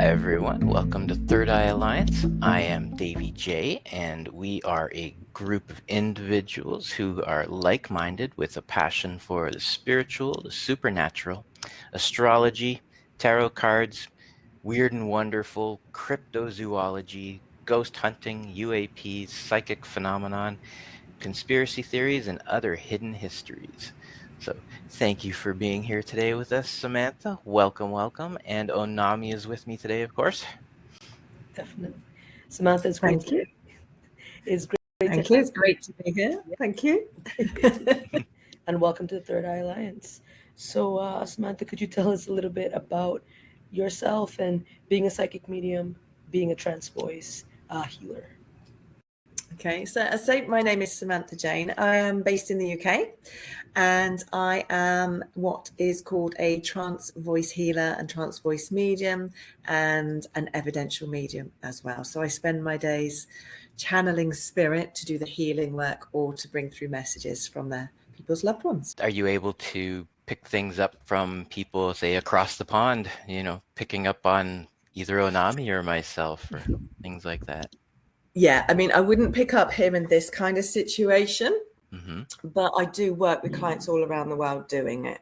Hi everyone, welcome to Third Eye Alliance. I am Davey J, and we are a group of individuals who are like-minded with a passion for the spiritual, the supernatural, astrology, tarot cards, weird and wonderful, cryptozoology, ghost hunting, UAPs, psychic phenomenon, conspiracy theories, and other hidden histories. So thank you for being here today with us, Samantha. Welcome, welcome. And Onami is with me today, of course. Definitely. Samantha, it's great. Thank you. It's great. Thank you. It's great to be here. Thank you. And welcome to the Third Eye Alliance. So, Samantha, could you tell us a little bit about yourself and being a psychic medium, being a trance voice healer? Okay, so as I say, my name is Samantha Jayne. I am based in the UK, and I am what is called a trance voice healer and trance voice medium, and an evidential medium as well. So I spend my days channeling spirit to do the healing work or to bring through messages from their people's loved ones. Are you able to pick things up from people, say, across the pond, picking up on either Onami or myself or things like that? Yeah, I mean, I wouldn't pick up him in this kind of situation, but I do work with clients all around the world doing it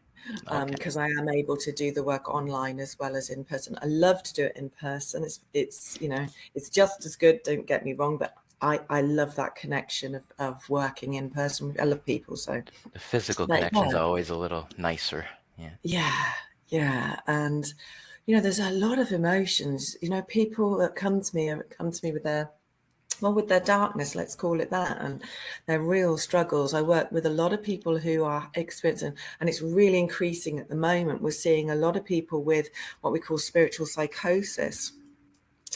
because I am able to do the work online as well as in person. I love to do it in person. It's just as good, don't get me wrong, but I love that connection of working in person. I love people, so the physical connection is always a little nicer. Yeah, and there's a lot of emotions. People that come to me with their darkness, let's call it that, and their real struggles. I work with a lot of people who are experiencing, and it's really increasing at the moment. We're seeing a lot of people with what we call spiritual psychosis,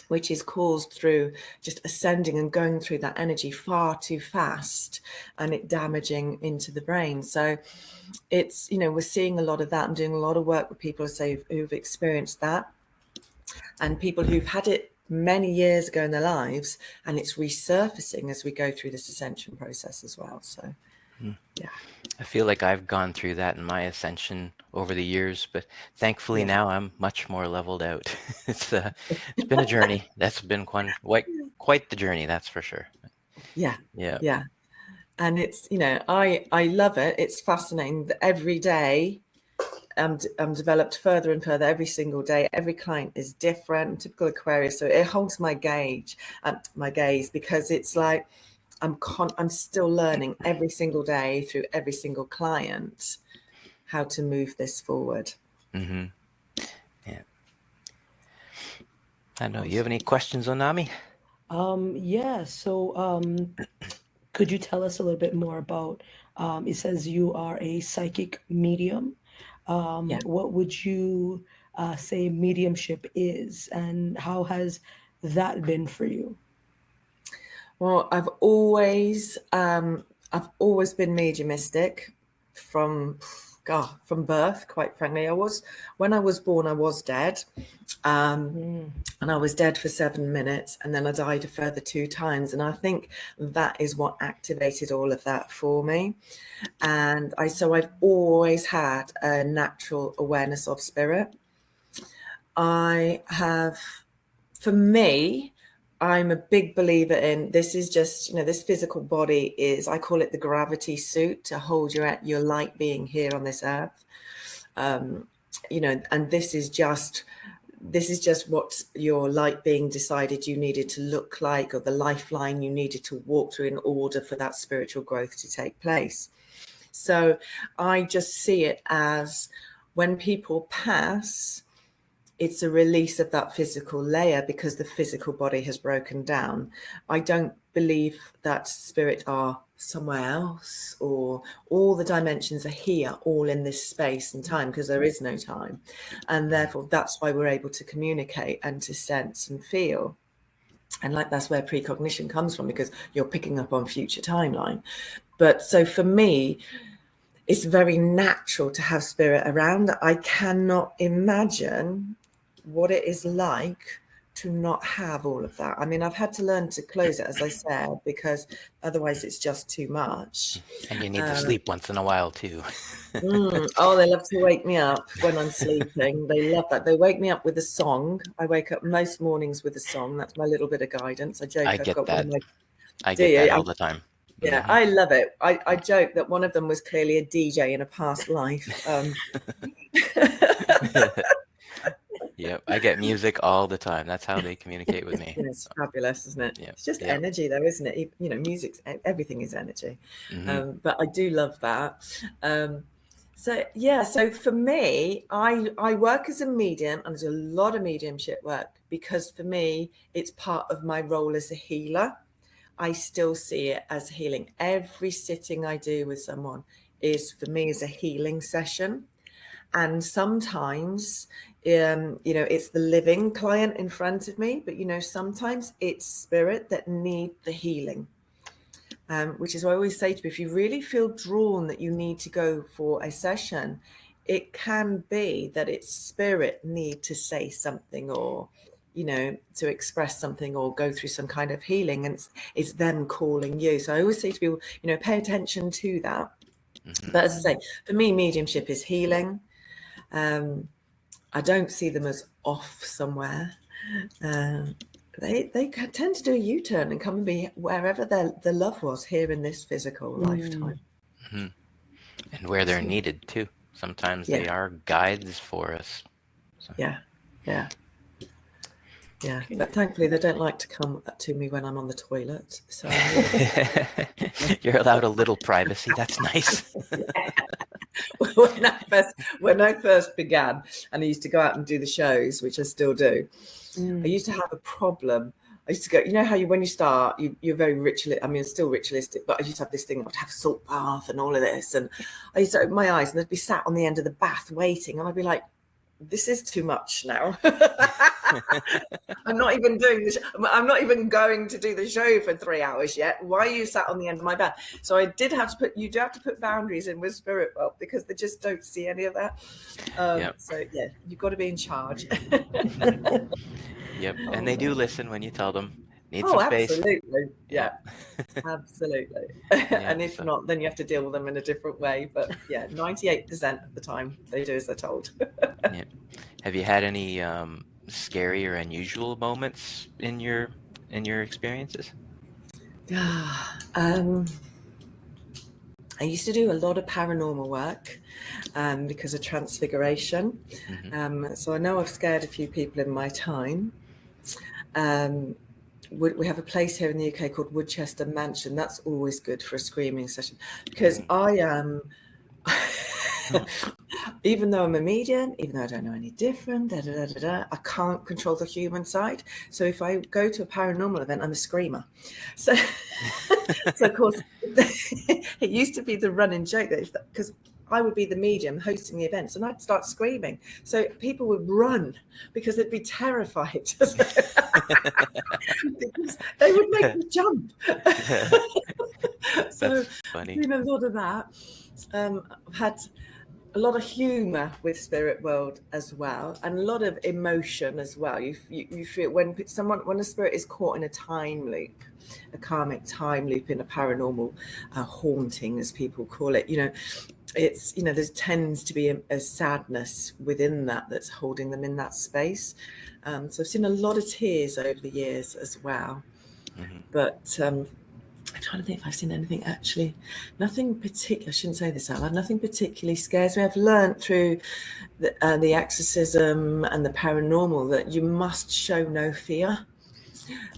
which is caused through just ascending and going through that energy far too fast and it damaging into the brain. So it's, we're seeing a lot of that. I'm doing a lot of work with people who've experienced that, and people who've had it many years ago in their lives, and it's resurfacing as we go through this ascension process as well. So yeah, I feel like I've gone through that in my ascension over the years, but thankfully now I'm much more leveled out. It's been a journey. That's been quite the journey, that's for sure. Yeah. And it's, I love it. It's fascinating that every day I'm developed further and further every single day. Every client is different. I'm typical Aquarius, so it holds my gaze, because it's like I'm still learning every single day through every single client how to move this forward. Yeah. I don't know. You have any questions, Onami? Yeah. So, could you tell us a little bit more about? It says you are a psychic medium. What would you say mediumship is, and how has that been for you? Well, I've always been mediumistic from birth. Quite frankly, when I was born, I was dead, and I was dead for 7 minutes, and then I died a further 2 times. And I think that is what activated all of that for me. And I've always had a natural awareness of spirit. For me, I'm a big believer in this is just, this physical body is, I call it the gravity suit to hold your light being here on this earth. And this is just what your light being decided you needed to look like, or the lifeline you needed to walk through in order for that spiritual growth to take place. So I just see it as when people pass, it's a release of that physical layer because the physical body has broken down. I don't believe that spirit are somewhere else, or all the dimensions are here, all in this space and time, because there is no time. And therefore, that's why we're able to communicate and to sense and feel. And that's where precognition comes from, because you're picking up on future timeline. But so for me, it's very natural to have spirit around. I cannot imagine what it is like to not have all of that. I mean, I've had to learn to close it, as I said, because otherwise it's just too much. And you need to sleep once in a while too. Oh, they love to wake me up when I'm sleeping. They love that. They wake me up with a song. I wake up most mornings with a song. That's my little bit of guidance. I joke I I've get got that. one of my... I Do get you? that all the time. Yeah, I love it. I joke that one of them was clearly a DJ in a past life. Yep, I get music all the time. That's how they communicate with me. It's fabulous, isn't it? Yep, It's just yep. energy, though, isn't it? You know, music's everything is energy. But I do love that. So for me, I work as a medium, and there's a lot of mediumship work because for me, it's part of my role as a healer. I still see it as healing. Every sitting I do with someone is for me is a healing session. And sometimes, it's the living client in front of me, but, sometimes it's spirit that need the healing, which is why I always say to people, if you really feel drawn that you need to go for a session, it can be that it's spirit need to say something or, to express something or go through some kind of healing, and it's them calling you. So I always say to people, pay attention to that. But as I say, for me, mediumship is healing. I don't see them as off somewhere. They tend to do a U-turn and come and be wherever their love was here in this physical lifetime. And where they're needed too. Sometimes they are guides for us. So. Yeah. But thankfully they don't like to come to me when I'm on the toilet. So you're allowed a little privacy. That's nice. When I first began and I used to go out and do the shows, which I still do, I used to have a problem. I used to go, how when you start, you're very ritualistic. I mean, it's still ritualistic, but I used to have this thing, I would have a salt bath and all of this. And I used to open my eyes and they'd be sat on the end of the bath waiting. And I'd be like, this is too much now. I'm not even doing this. I'm not even going to do the show for 3 hours yet. Why are you sat on the end of my bed? So I did have to you do have to put boundaries in with spirit world because they just don't see any of that. So yeah, you've got to be in charge. Yep. And they do listen when you tell them. Need some space. Absolutely. Yeah. Absolutely. And if not, then you have to deal with them in a different way. But yeah, 98% of the time they do as they're told. Have you had any scary or unusual moments in your experiences? I used to do a lot of paranormal work because of transfiguration. So I know I've scared a few people in my time. We have a place here in the UK called Woodchester Mansion. That's always good for a screaming session because I am... even though I'm a medium, even though I don't know any different, I can't control the human side. So if I go to a paranormal event, I'm a screamer. So of course, it used to be the running joke that because I would be the medium hosting the events and I'd start screaming. So people would run because they'd be terrified. Because they would make me jump. So that's funny. Doing a lot of that. I've had a lot of humor with spirit world as well, and a lot of emotion as well. You feel when a spirit is caught in a time loop, a karmic time loop in a paranormal haunting, as people call it. It's there tends to be a sadness within that's holding them in that space. So I've seen a lot of tears over the years as well. But I'm trying to think if I've seen anything actually. Nothing particular. I shouldn't say this out loud. Nothing particularly scares me. I've learned through the exorcism and the paranormal that you must show no fear.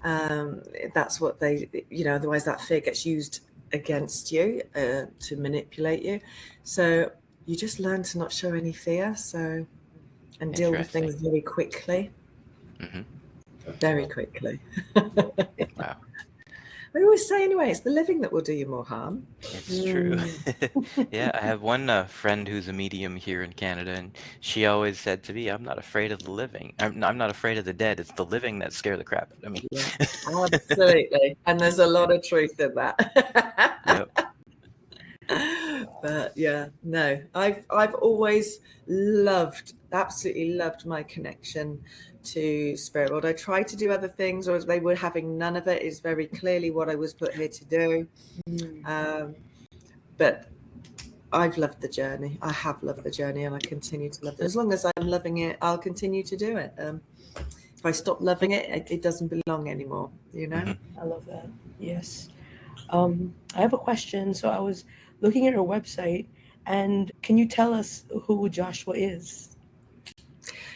That's what they, otherwise that fear gets used against you to manipulate you. So you just learn to not show any fear. And deal with things very quickly. Very quickly. Wow. I always say anyway, it's the living that will do you more harm. It's true. Yeah, I have one friend who's a medium here in Canada, and she always said to me, I'm not afraid of the living. I'm not afraid of the dead. It's the living that scare the crap out of me. Yeah, absolutely. And there's a lot of truth in that. Yep. But yeah, no, I've always absolutely loved my connection to spirit world. I tried to do other things, or they were having none of it. Is very clearly what I was put here to do. But I've loved the journey. I have loved the journey, and I continue to love it. As long as I'm loving it, I'll continue to do it. If I stop loving it, it doesn't belong anymore. You know. I love that. Yes. I have a question. So I was looking at her website, and can you tell us who Joshua is?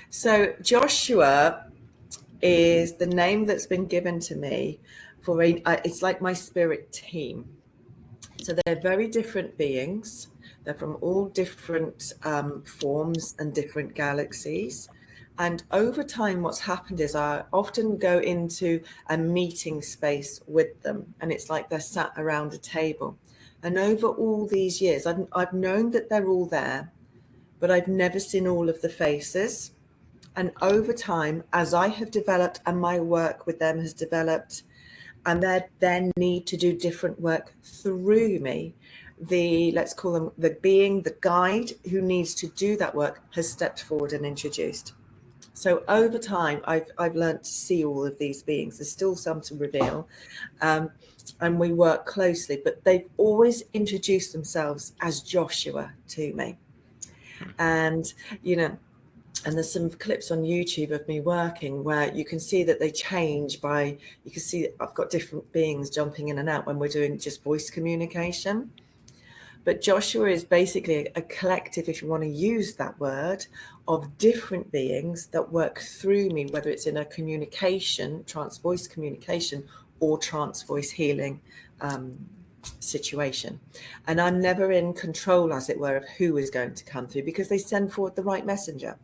So Joshua is the name that's been given to me for it's like my spirit team. So they're very different beings. They're from all different forms and different galaxies. And over time, what's happened is I often go into a meeting space with them, and it's like they're sat around a table. And over all these years, I've known that they're all there, but I've never seen all of the faces. And over time, as I have developed and my work with them has developed, and their need to do different work through me, let's call them the being, the guide who needs to do that work has stepped forward and introduced. So over time, I've learned to see all of these beings. There's still some to reveal, and we work closely, but they've always introduced themselves as Joshua to me. And, you know, and there's some clips on YouTube of me working where you can see that they change you can see I've got different beings jumping in and out when we're doing just voice communication. But Joshua is basically a collective, if you want to use that word, of different beings that work through me, whether it's in a communication, trance voice communication, or trance voice healing situation. And I'm never in control, as it were, of who is going to come through, because they send forward the right messenger,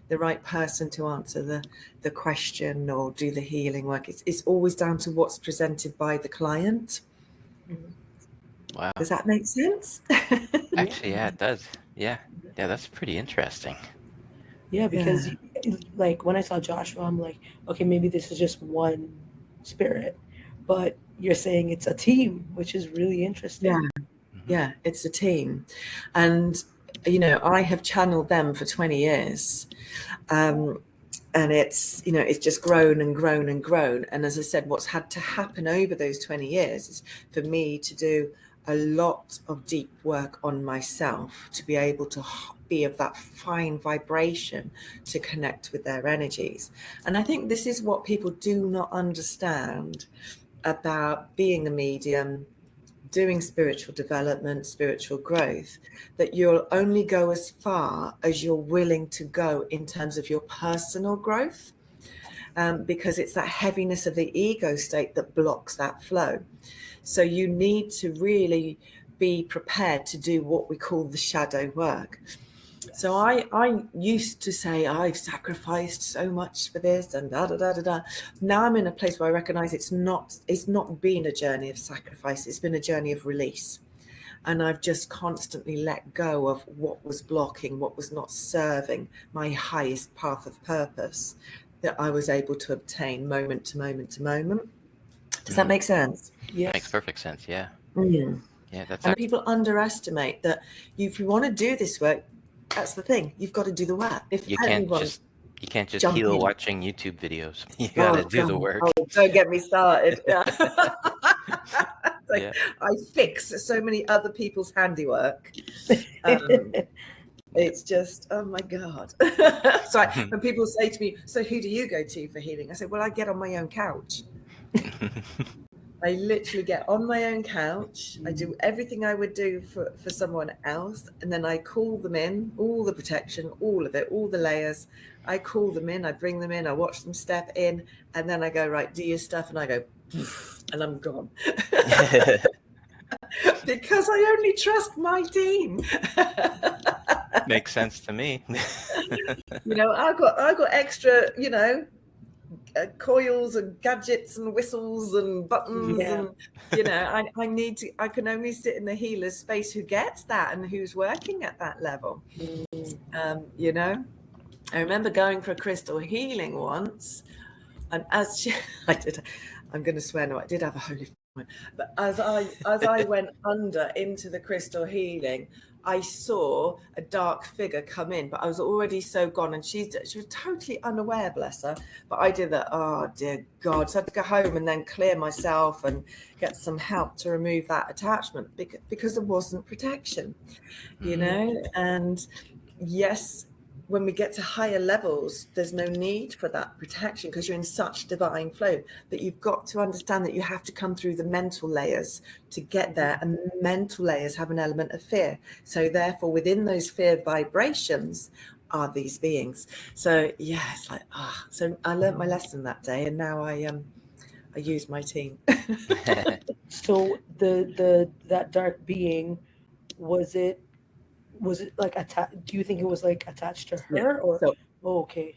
the right person to answer the question or do the healing work. It's always down to what's presented by the client. Wow. Does that make sense? Actually, yeah, it does. Yeah, that's pretty interesting. Yeah, because like when I saw Joshua, I'm like, okay, maybe this is just one spirit, but you're saying it's a team, which is really interesting. Yeah, it's a team. And, you know, I have channeled them for 20 years. And it's, you know, it's just grown and grown and grown. And as I said, what's had to happen over those 20 years is for me to do a lot of deep work on myself to be able to be of that fine vibration to connect with their energies. And I think this is what people do not understand about being a medium, doing spiritual development, spiritual growth, that you'll only go as far as you're willing to go in terms of your personal growth, because it's that heaviness of the ego state that blocks that flow. So you need to really be prepared to do what we call the shadow work. So I used to say, I've sacrificed so much for this and da da da da da. Now I'm in a place where I recognize it's not been a journey of sacrifice. It's been a journey of release. And I've just constantly let go of what was blocking, what was not serving my highest path of purpose that I was able to obtain moment to moment to moment. Does that make sense? Yes. Makes perfect sense. Yeah. Yeah, that's. And people underestimate that if you want to do this work, that's the thing. You've got to do the work. If you can't just heal watching YouTube videos. You gotta do the work. Oh, don't get me started. I fix so many other people's handiwork. It's just, oh my God. So when people say to me, so who do you go to for healing? I say, well, I get on my own couch. I literally get on my own couch. I do everything I would do for someone else. And then I call them in, all the protection, all of it, all the layers. I call them in, I bring them in, I watch them step in. And then I go, right, do your stuff. And I go, and I'm gone. Because I only trust my team. Makes sense to me. You know, I've got extra, you know, coils and gadgets and whistles and buttons, and you know, I can only sit in the healer's space who gets that and who's working at that level. You know, I remember going for a crystal healing once, and I'm going to swear now, I did have a holy But as I went under into the crystal healing, I saw a dark figure come in, but I was already so gone, and she was totally unaware, bless her. But I did that. Oh dear God! So I had to go home and then clear myself and get some help to remove that attachment because there wasn't protection, you know. And yes, when we get to higher levels, there's no need for that protection because you're in such divine flow. But you've got to understand that you have to come through the mental layers to get there, and mental layers have an element of fear. So therefore, within those fear vibrations are these beings. So yeah, it's like so I learned my lesson that day, and now I use my team. So that dark being, was it like attached? Do you think it was like attached to her, or So okay?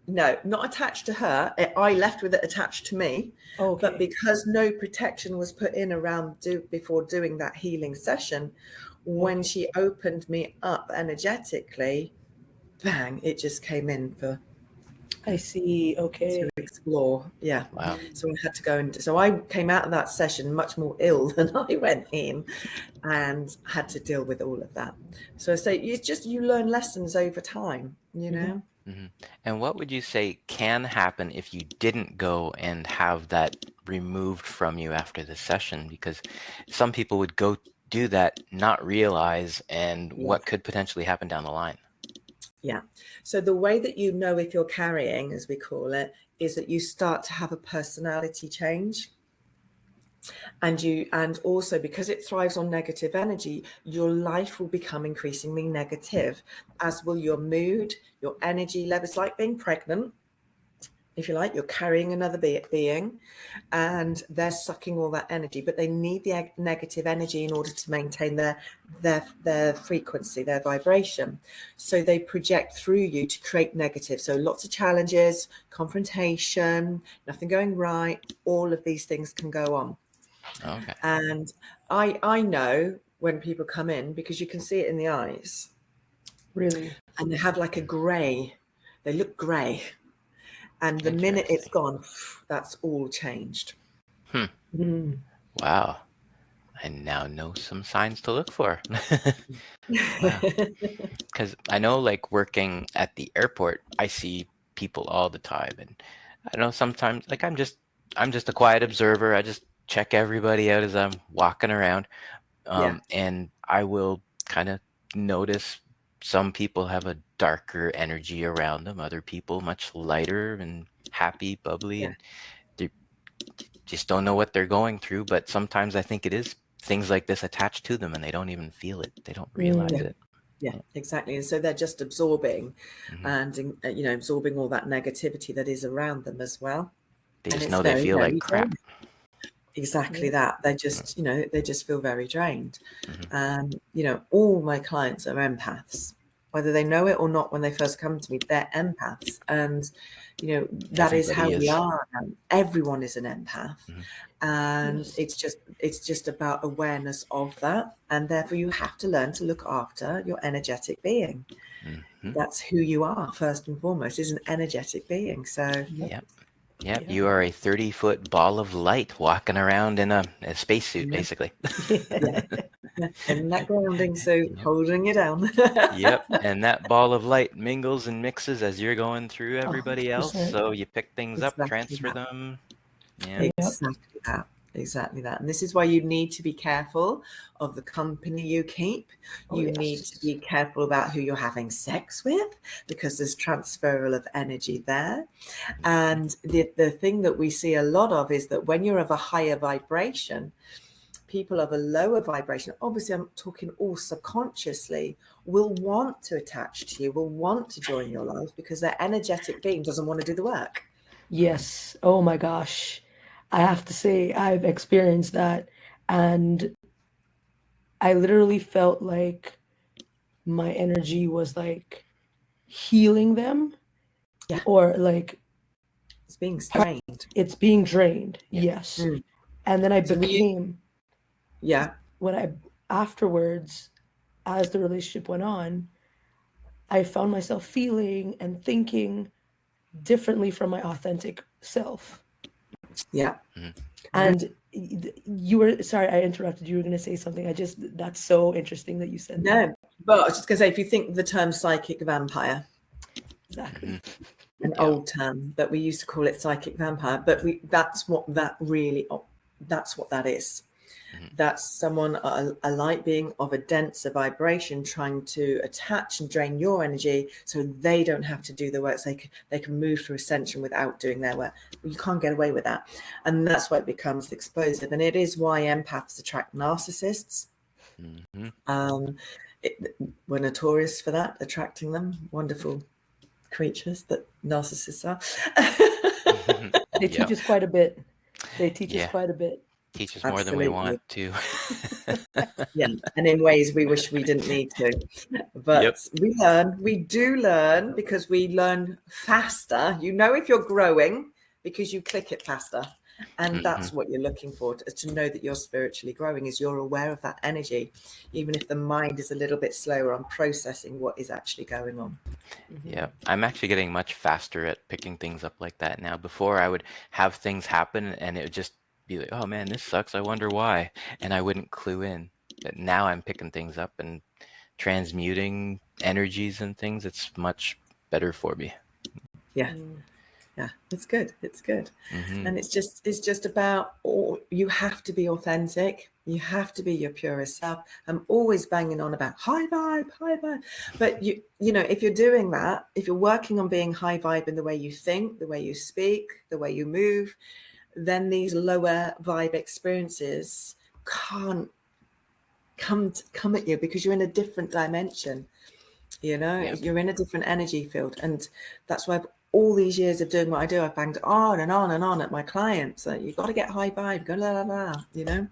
no, not attached to her. I left with it attached to me. Okay. But because no protection was put in around before doing that healing session, when she opened me up energetically, bang, it just came in for I see. Okay. to explore. Yeah. Wow. So I had to go and so I came out of that session much more ill than I went in, and had to deal with all of that. So you learn lessons over time, you know. And what would you say can happen if you didn't go and have that removed from you after the session? Because some people would go do that, not realize, and what could potentially happen down the line. Yeah. So the way that you know if you're carrying, as we call it, is that you start to have a personality change. And also because it thrives on negative energy, your life will become increasingly negative, as will your mood, your energy levels. It's like being pregnant, if you like. You're carrying another being, and they're sucking all that energy, but they need the negative energy in order to maintain their frequency, their vibration. So they project through you to create negative. So lots of challenges, confrontation, nothing going right, all of these things can go on. Okay. And I know when people come in, because you can see it in the eyes. Really? And they have like a grey, they look grey. And the minute it's gone, that's all changed. Wow. I now know some signs to look for. Wow. Because I know, like, working at the airport, I see people all the time. And I know sometimes, like, I'm just a quiet observer. I just check everybody out as I'm walking around. And I will kind of notice some people have a darker energy around them, other people much lighter and happy, bubbly, and they just don't know what they're going through. But sometimes I think it is things like this attached to them, and they don't even feel it. They don't realize it. Yeah, exactly. And so they're just absorbing and, absorbing all that negativity that is around them as well. They just know they feel like crap. Exactly that. They just, they just feel very drained. All my clients are empaths, whether they know it or not. When they first come to me, they're empaths. And, that is how we are. Everyone is an empath. And it's just about awareness of that. And therefore you have to learn to look after your energetic being. That's who you are, first and foremost, is an energetic being. So Yep, you are a 30-foot ball of light walking around in a spacesuit, basically. And that grounding suit holding you down. Yep, and that ball of light mingles and mixes as you're going through everybody else. So you pick things up, transfer them. Yeah. Exactly that. And this is why you need to be careful of the company you keep. You need to be careful about who you're having sex with, because there's transferal of energy there. And the thing that we see a lot of is that when you're of a higher vibration, people of a lower vibration, obviously I'm talking all subconsciously, will want to attach to you, will want to join your life, because their energetic being doesn't want to do the work. Yes. Oh my gosh. I have to say I've experienced that, and I literally felt like my energy was like healing them, or like it's being drained. It's being drained. Yes. And then I became when I afterwards, as the relationship went on, I found myself feeling and thinking differently from my authentic self. Yeah. And You were, sorry, I interrupted. You were going to say something. That's so interesting that you said that. No, but I was just going to say, if you think of the term psychic vampire, Exactly. an old term, but we used to call it psychic vampire, but that's what that is. That's someone, a light being of a denser vibration, trying to attach and drain your energy so they don't have to do the work. So they can move through ascension without doing their work. You can't get away with that. And that's why it becomes explosive. And it is why empaths attract narcissists. We're notorious for that, attracting them. Wonderful creatures that narcissists are. They teach us quite a bit. Teach us more than we want to. Yeah, and in ways we wish we didn't need to. But we do learn because we learn faster. You know if you're growing because you click it faster. And that's what you're looking for, to know that you're spiritually growing, is you're aware of that energy, even if the mind is a little bit slower on processing what is actually going on. Yeah, I'm actually getting much faster at picking things up like that now. Before, I would have things happen and it would just be like, oh man, this sucks, I wonder why, and I wouldn't clue in. But now I'm picking things up and transmuting energies and things. It's much better for me. Yeah. Yeah, it's good. And it's just about, you have to be authentic. You have to be your purest self. I'm always banging on about high vibe. But you know, if you're doing that, if you're working on being high vibe in the way you think, the way you speak, the way you move, then these lower vibe experiences can't come at you, because you're in a different dimension. You know, you're in a different energy field. And that's why all these years of doing what I do, I've banged on and on and on at my clients. You've got to get high vibe, go la la la, you know,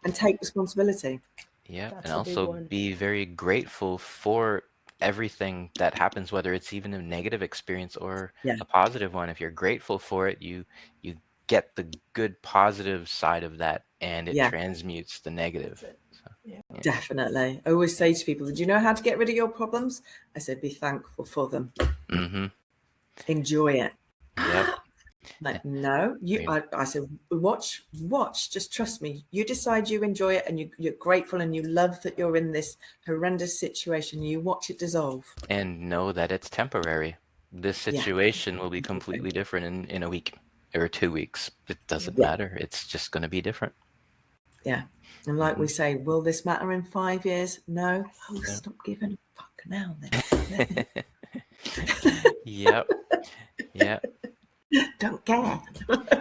and take responsibility. Yeah, and also be very grateful for everything that happens, whether it's even a negative experience or a positive one. If you're grateful for it, you get the good positive side of that, and it transmutes the negative. Definitely. I always say to people, do you know how to get rid of your problems? I said, be thankful for them. Enjoy it. Like, no, I said, watch, just trust me. You decide you enjoy it, and you're grateful, and you love that you're in this horrendous situation. You watch it dissolve. And know that it's temporary. This situation will be completely different in a week or 2 weeks. It doesn't matter. It's just going to be different. Yeah. And like we say, will this matter in 5 years? No. Oh, stop giving a fuck now then. Yep. Don't care.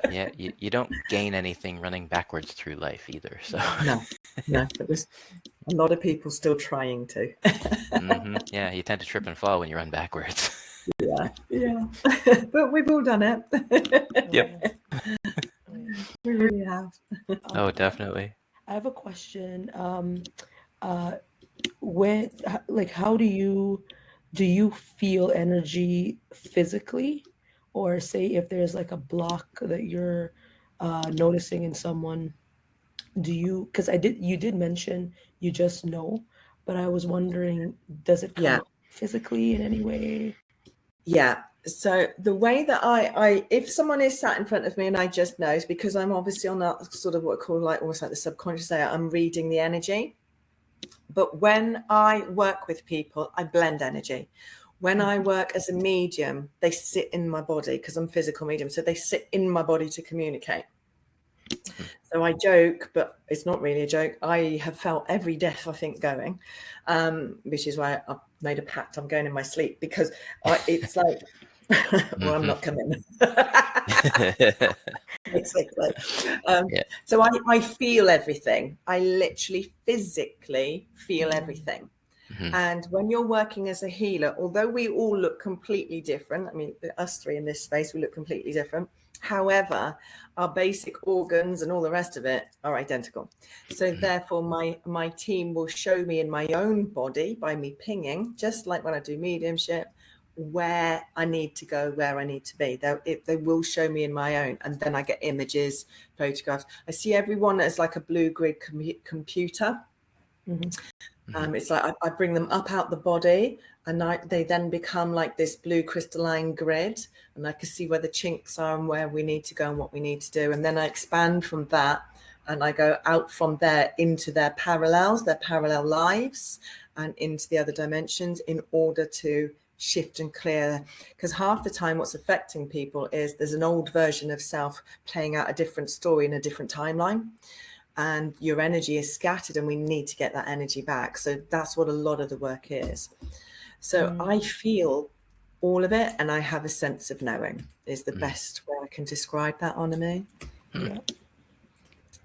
Yeah, you don't gain anything running backwards through life either. So no, but there's a lot of people still trying to. Yeah, you tend to trip and fall when you run backwards. Yeah. But we've all done it. Yep. We really have. Oh, definitely. I have a question. When, like, how do you feel energy physically? Or say if there's like a block that you're noticing in someone, because you did mention you just know, but I was wondering, does it come up physically in any way? Yeah. So the way that I if someone is sat in front of me and I just know, is because I'm obviously on that sort of what I call like almost like the subconscious layer, I'm reading the energy. But when I work with people, I blend energy. When I work as a medium, they sit in my body, because I'm physical medium. So they sit in my body to communicate. So I joke, but it's not really a joke. I have felt every death, I think, going, which is why I've made a pact. I'm going in my sleep, because it's like, well, I'm not coming. Basically. So I feel everything. I literally physically feel everything. And when you're working as a healer, although we all look completely different, I mean, us three in this space, we look completely different. However, our basic organs and all the rest of it are identical. So therefore, my team will show me in my own body by me pinging, just like when I do mediumship, where I need to go, where I need to be. They will show me in my own, and then I get images, photographs. I see everyone as like a blue grid computer. It's like I bring them up out the body, and they then become like this blue crystalline grid, and I can see where the chinks are and where we need to go and what we need to do. And then I expand from that and I go out from there into their parallels, their parallel lives, and into the other dimensions in order to shift and clear. Because half the time what's affecting people is there's an old version of self playing out a different story in a different timeline, and your energy is scattered, and we need to get that energy back. So that's what a lot of the work is. So I feel all of it, and I have a sense of knowing is the best way I can describe that, Anna-May. Yeah.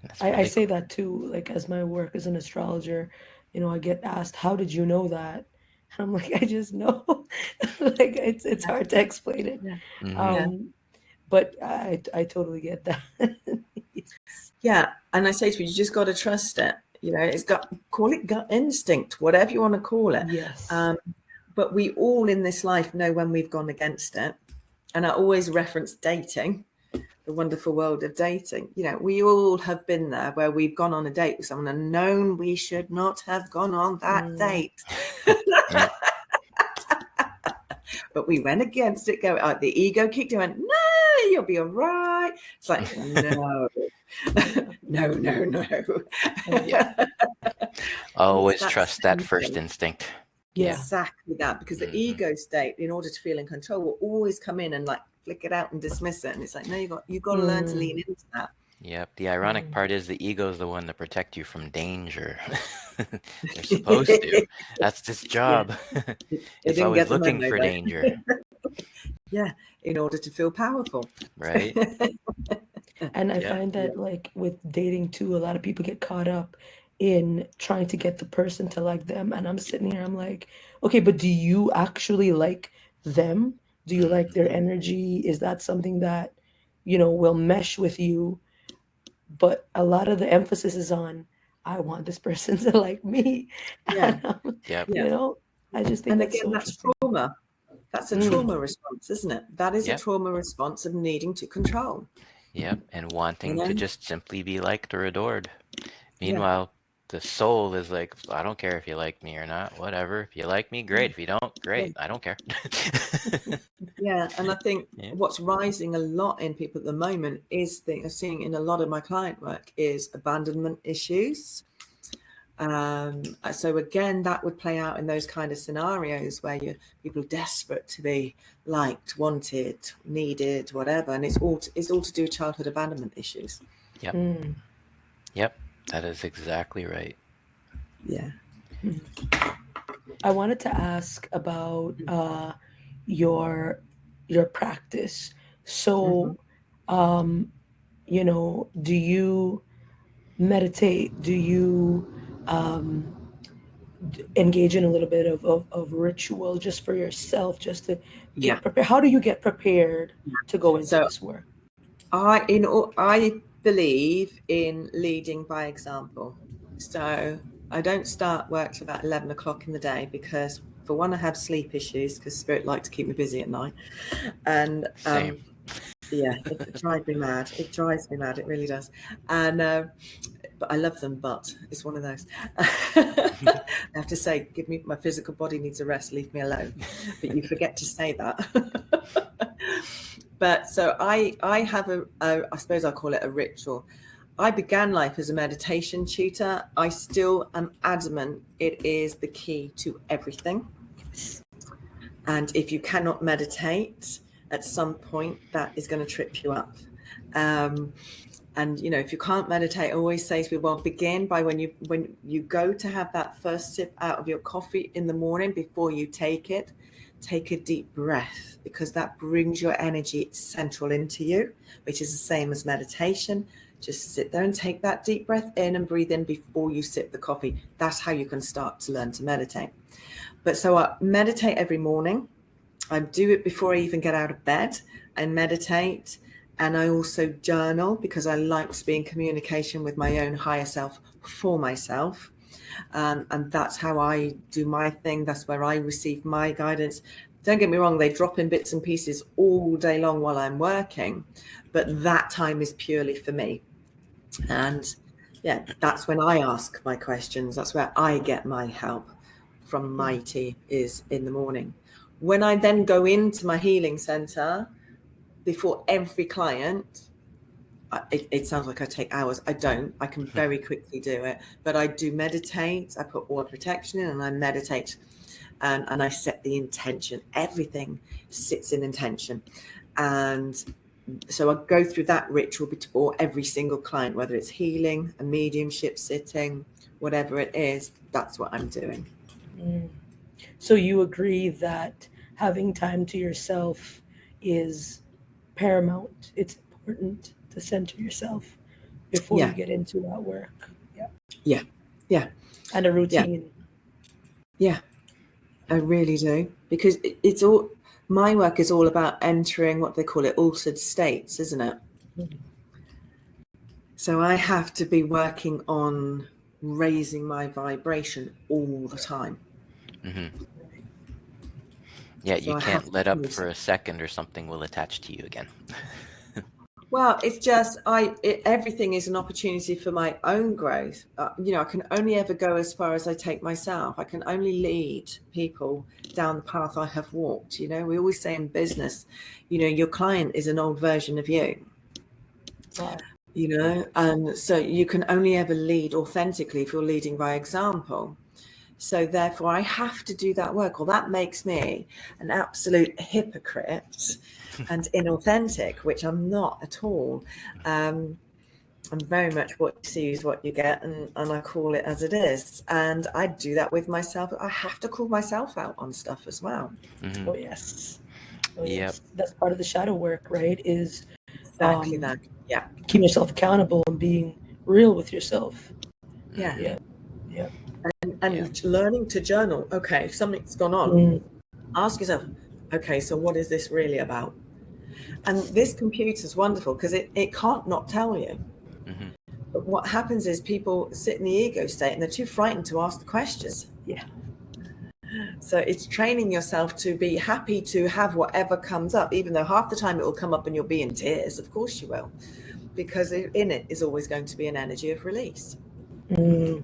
That's I really say cool. that too, like as my work as an astrologer, I get asked, how did you know that? And I'm like, I just know. Like it's hard to explain it. Yeah. Mhm. But I totally get that. Yeah. And I say to you, you just got to trust it. It's call it gut instinct, whatever you want to call it. Yes. But we all in this life know when we've gone against it. And I always reference dating, the wonderful world of dating. We all have been there where we've gone on a date with someone and known we should not have gone on that date. Yeah. But we went against it. The ego kicked in, went, no, you'll be all right. It's like, no, no. Yeah. Always That trust that same first thing. instinct. Yeah. Exactly that, because the ego state, in order to feel in control, will always come in and like flick it out and dismiss it. And it's like, no, you got to learn to lean into that. Yep. The ironic part is the ego is the one to protect you from danger. They're supposed to. That's its job. It's always looking for danger. Yeah, in order to feel powerful. Right. And I find that like with dating too, a lot of people get caught up in trying to get the person to like them. And I'm sitting here, I'm like, okay, but do you actually like them? Do you like their energy? Is that something that, will mesh with you? But a lot of the emphasis is on, I want this person to like me. Yeah. And, I just think and that's again, so that's interesting. trauma. That's a trauma response, isn't it? That is a trauma response of needing to control. Yep. And wanting to just simply be liked or adored. Meanwhile, the soul is like, I don't care if you like me or not, whatever. If you like me, great. If you don't, great. I don't care. Yeah. And I think what's rising a lot in people at the moment is I'm seeing in a lot of my client work is abandonment issues. So again, that would play out in those kind of scenarios where people are desperate to be liked, wanted, needed, whatever, and it's all to do with childhood abandonment issues. Yep. Yep, that is exactly right. Yeah. I wanted to ask about your practice. So, do you meditate? Do you engage in a little bit of ritual just for yourself, just to get prepared? How do you get prepared to go into this work? I believe in leading by example. So I don't start work till about 11 o'clock in the day because, for one, I have sleep issues because spirit like to keep me busy at night. And Same. it drives me mad. It drives me mad. It really does. And but I love them, but it's one of those. I have to say, my physical body needs a rest, leave me alone. But you forget to say that. But so I have I suppose I'll call it a ritual. I began life as a meditation tutor. I still am adamant it is the key to everything. And if you cannot meditate, at some point that is going to trip you up. And if you can't meditate, I always say to people, well, begin by when you go to have that first sip out of your coffee in the morning, before you take it, take a deep breath, because that brings your energy central into you, which is the same as meditation. Just sit there and take that deep breath in and breathe in before you sip the coffee. That's how you can start to learn to meditate. But so I meditate every morning. I do it before I even get out of bed and meditate. And I also journal because I like to be in communication with my own higher self for myself. And that's how I do my thing. That's where I receive my guidance. Don't get me wrong, they drop in bits and pieces all day long while I'm working, but that time is purely for me. And that's when I ask my questions. That's where I get my help from my team, is in the morning. When I then go into my healing center, before every client, it sounds like I take hours. I don't. I can very quickly do it, but I do meditate. I put aura protection in and I meditate, and I set the intention. Everything sits in intention. And so I go through that ritual before every single client, whether it's healing, a mediumship sitting, whatever it is, that's what I'm doing. So you agree that having time to yourself is paramount. It's important to center yourself before you get into that work. Yeah. And a routine. Yeah, I really do. Because it's all, my work is all about entering what they call it altered states, isn't it? Mhm. So I have to be working on raising my vibration all the time. Yeah, So you I have can't to let up use- for a second or something will attach to you again. Well, it's just everything is an opportunity for my own growth. I can only ever go as far as I take myself. I can only lead people down the path I have walked. We always say in business, your client is an old version of you. Wow. And so you can only ever lead authentically if you're leading by example. So therefore I have to do that work, or that makes me an absolute hypocrite and inauthentic, which I'm not at all. I'm very much what you see is what you get, and I call it as it is. And I do that with myself. I have to call myself out on stuff as well. Oh yes. Yep. Yes. That's part of the shadow work, right? Is Exactly that. Yeah. keeping yourself accountable and being real with yourself. Yeah. Yeah. And learning to journal. Okay, if something's gone on, ask yourself, okay, so what is this really about? And this computer's wonderful because it can't not tell you. But what happens is people sit in the ego state and they're too frightened to ask the questions. Yeah. So it's training yourself to be happy to have whatever comes up, even though half the time it will come up and you'll be in tears. Of course you will, because in it is always going to be an energy of release. Do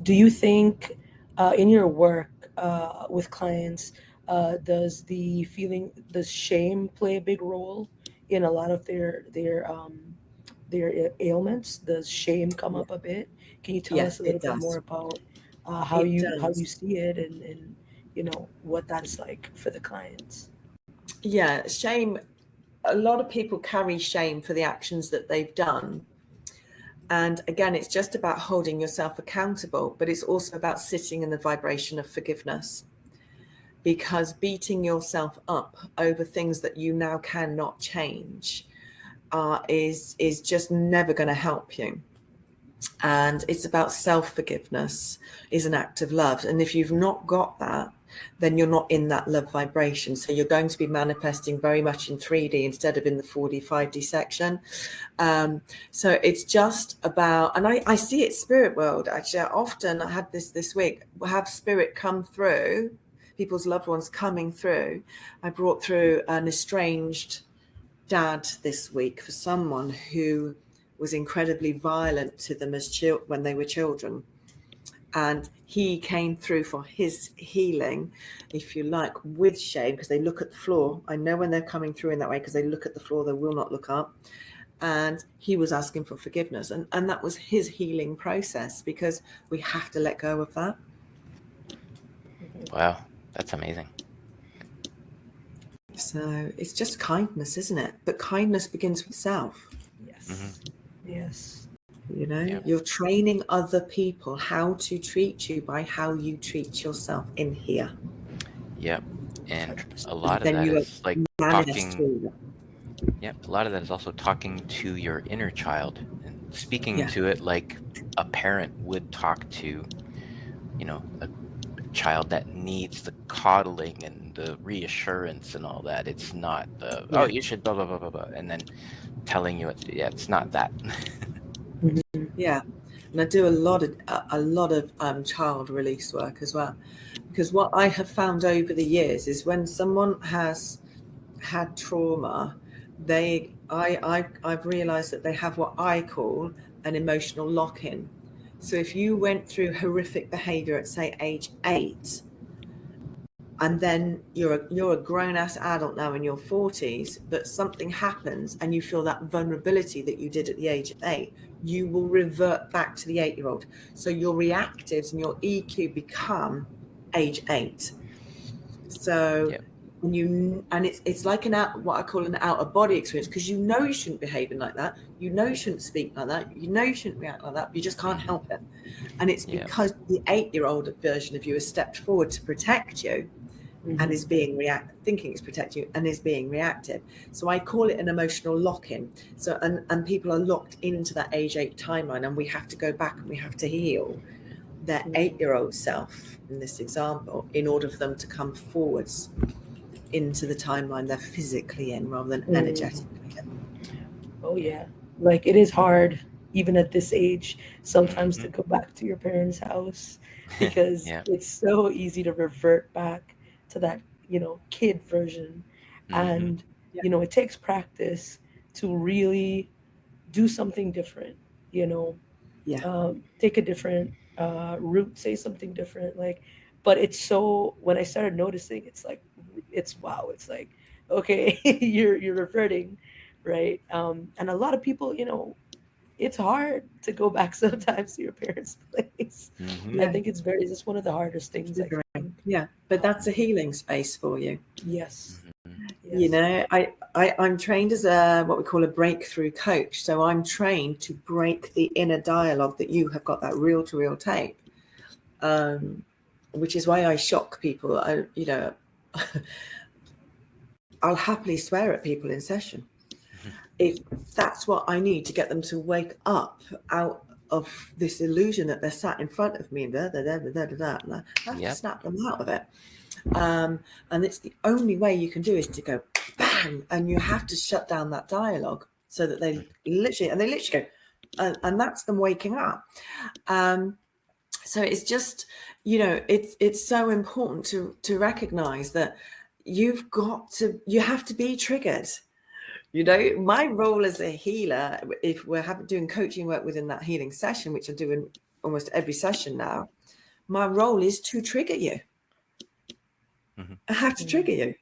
you think in your work with clients, does shame play a big role in a lot of their ailments? Does shame come up a bit? Can you tell Yes, us a little it bit more does. about how It you does. see it and what that's like for the clients? Yeah, shame. A lot of people carry shame for the actions that they've done. And again, it's just about holding yourself accountable, but it's also about sitting in the vibration of forgiveness. Because beating yourself up over things that you now cannot change is just never going to help you. And it's about self-forgiveness is an act of love. And if you've not got that, then you're not in that love vibration. So you're going to be manifesting very much in 3D instead of in the 4D, 5D section. So it's just about, and I see it spirit world. Actually, I had this week, have spirit come through, people's loved ones coming through. I brought through an estranged dad this week for someone who was incredibly violent to them when they were children. And he came through for his healing, if you like, with shame, because they look at the floor. I know when they're coming through in that way, because they look at the floor, they will not look up. And he was asking for forgiveness. And that was his healing process, because we have to let go of that. Wow, that's amazing. So it's just kindness, isn't it? But kindness begins with self. Yes. Yes. You're training other people how to treat you by how you treat yourself in here. Yep. And a lot of that is like talking. Yep. A lot of that is also talking to your inner child and speaking to it like a parent would talk to, a child that needs the coddling and the reassurance and all that. It's not the, oh, you should blah, blah, blah, blah, blah, and then telling you what to do. Yeah, it's not that. Yeah. And I do a lot of child release work as well, because what I have found over the years is when someone has had trauma, I've realized that they have what I call an emotional lock-in. So if you went through horrific behavior at, say, age 8, and then you're a grown-ass adult now in your 40s, but something happens and you feel that vulnerability that you did at the age of 8, you will revert back to the 8-year-old. So your reactives and your EQ become age 8. So and it's like what I call an out-of-body experience, because you know you shouldn't behave like that, you know you shouldn't speak like that, you know you shouldn't react like that, but you just can't help it. And it's because the 8-year-old version of you has stepped forward to protect you, and is being thinking it's protect you, and is being reactive. So I call it an emotional lock-in. So and people are locked into that age 8 timeline, and we have to go back and we have to heal their 8-year-old self in this example in order for them to come forwards into the timeline they're physically in rather than energetically in. Oh yeah, like it is hard even at this age sometimes to go back to your parents' house, because it's so easy to revert back to that, kid version. And it takes practice to really do something different, take a different route, say something different, but it's so, when I started noticing, it's like, wow, it's like, okay, you're reverting, right? And a lot of people, it's hard to go back sometimes to your parents' place. I think it's one of the hardest things, I think. But that's a healing space for you. Yes. I'm trained as what we call a breakthrough coach. So I'm trained to break the inner dialogue that you have got, that reel-to-reel tape, which is why I shock people. I'll happily swear at people in session if that's what I need to get them to wake up out of this illusion that they're sat in front of me and I have to snap them out of it. And it's the only way you can do is to go bang, and you have to shut down that dialogue so that they literally go, and that's them waking up. So it's just, it's so important to recognize that you have to be triggered. My role as a healer, if we're doing coaching work within that healing session, which I do in almost every session now, my role is to trigger you. I have to trigger you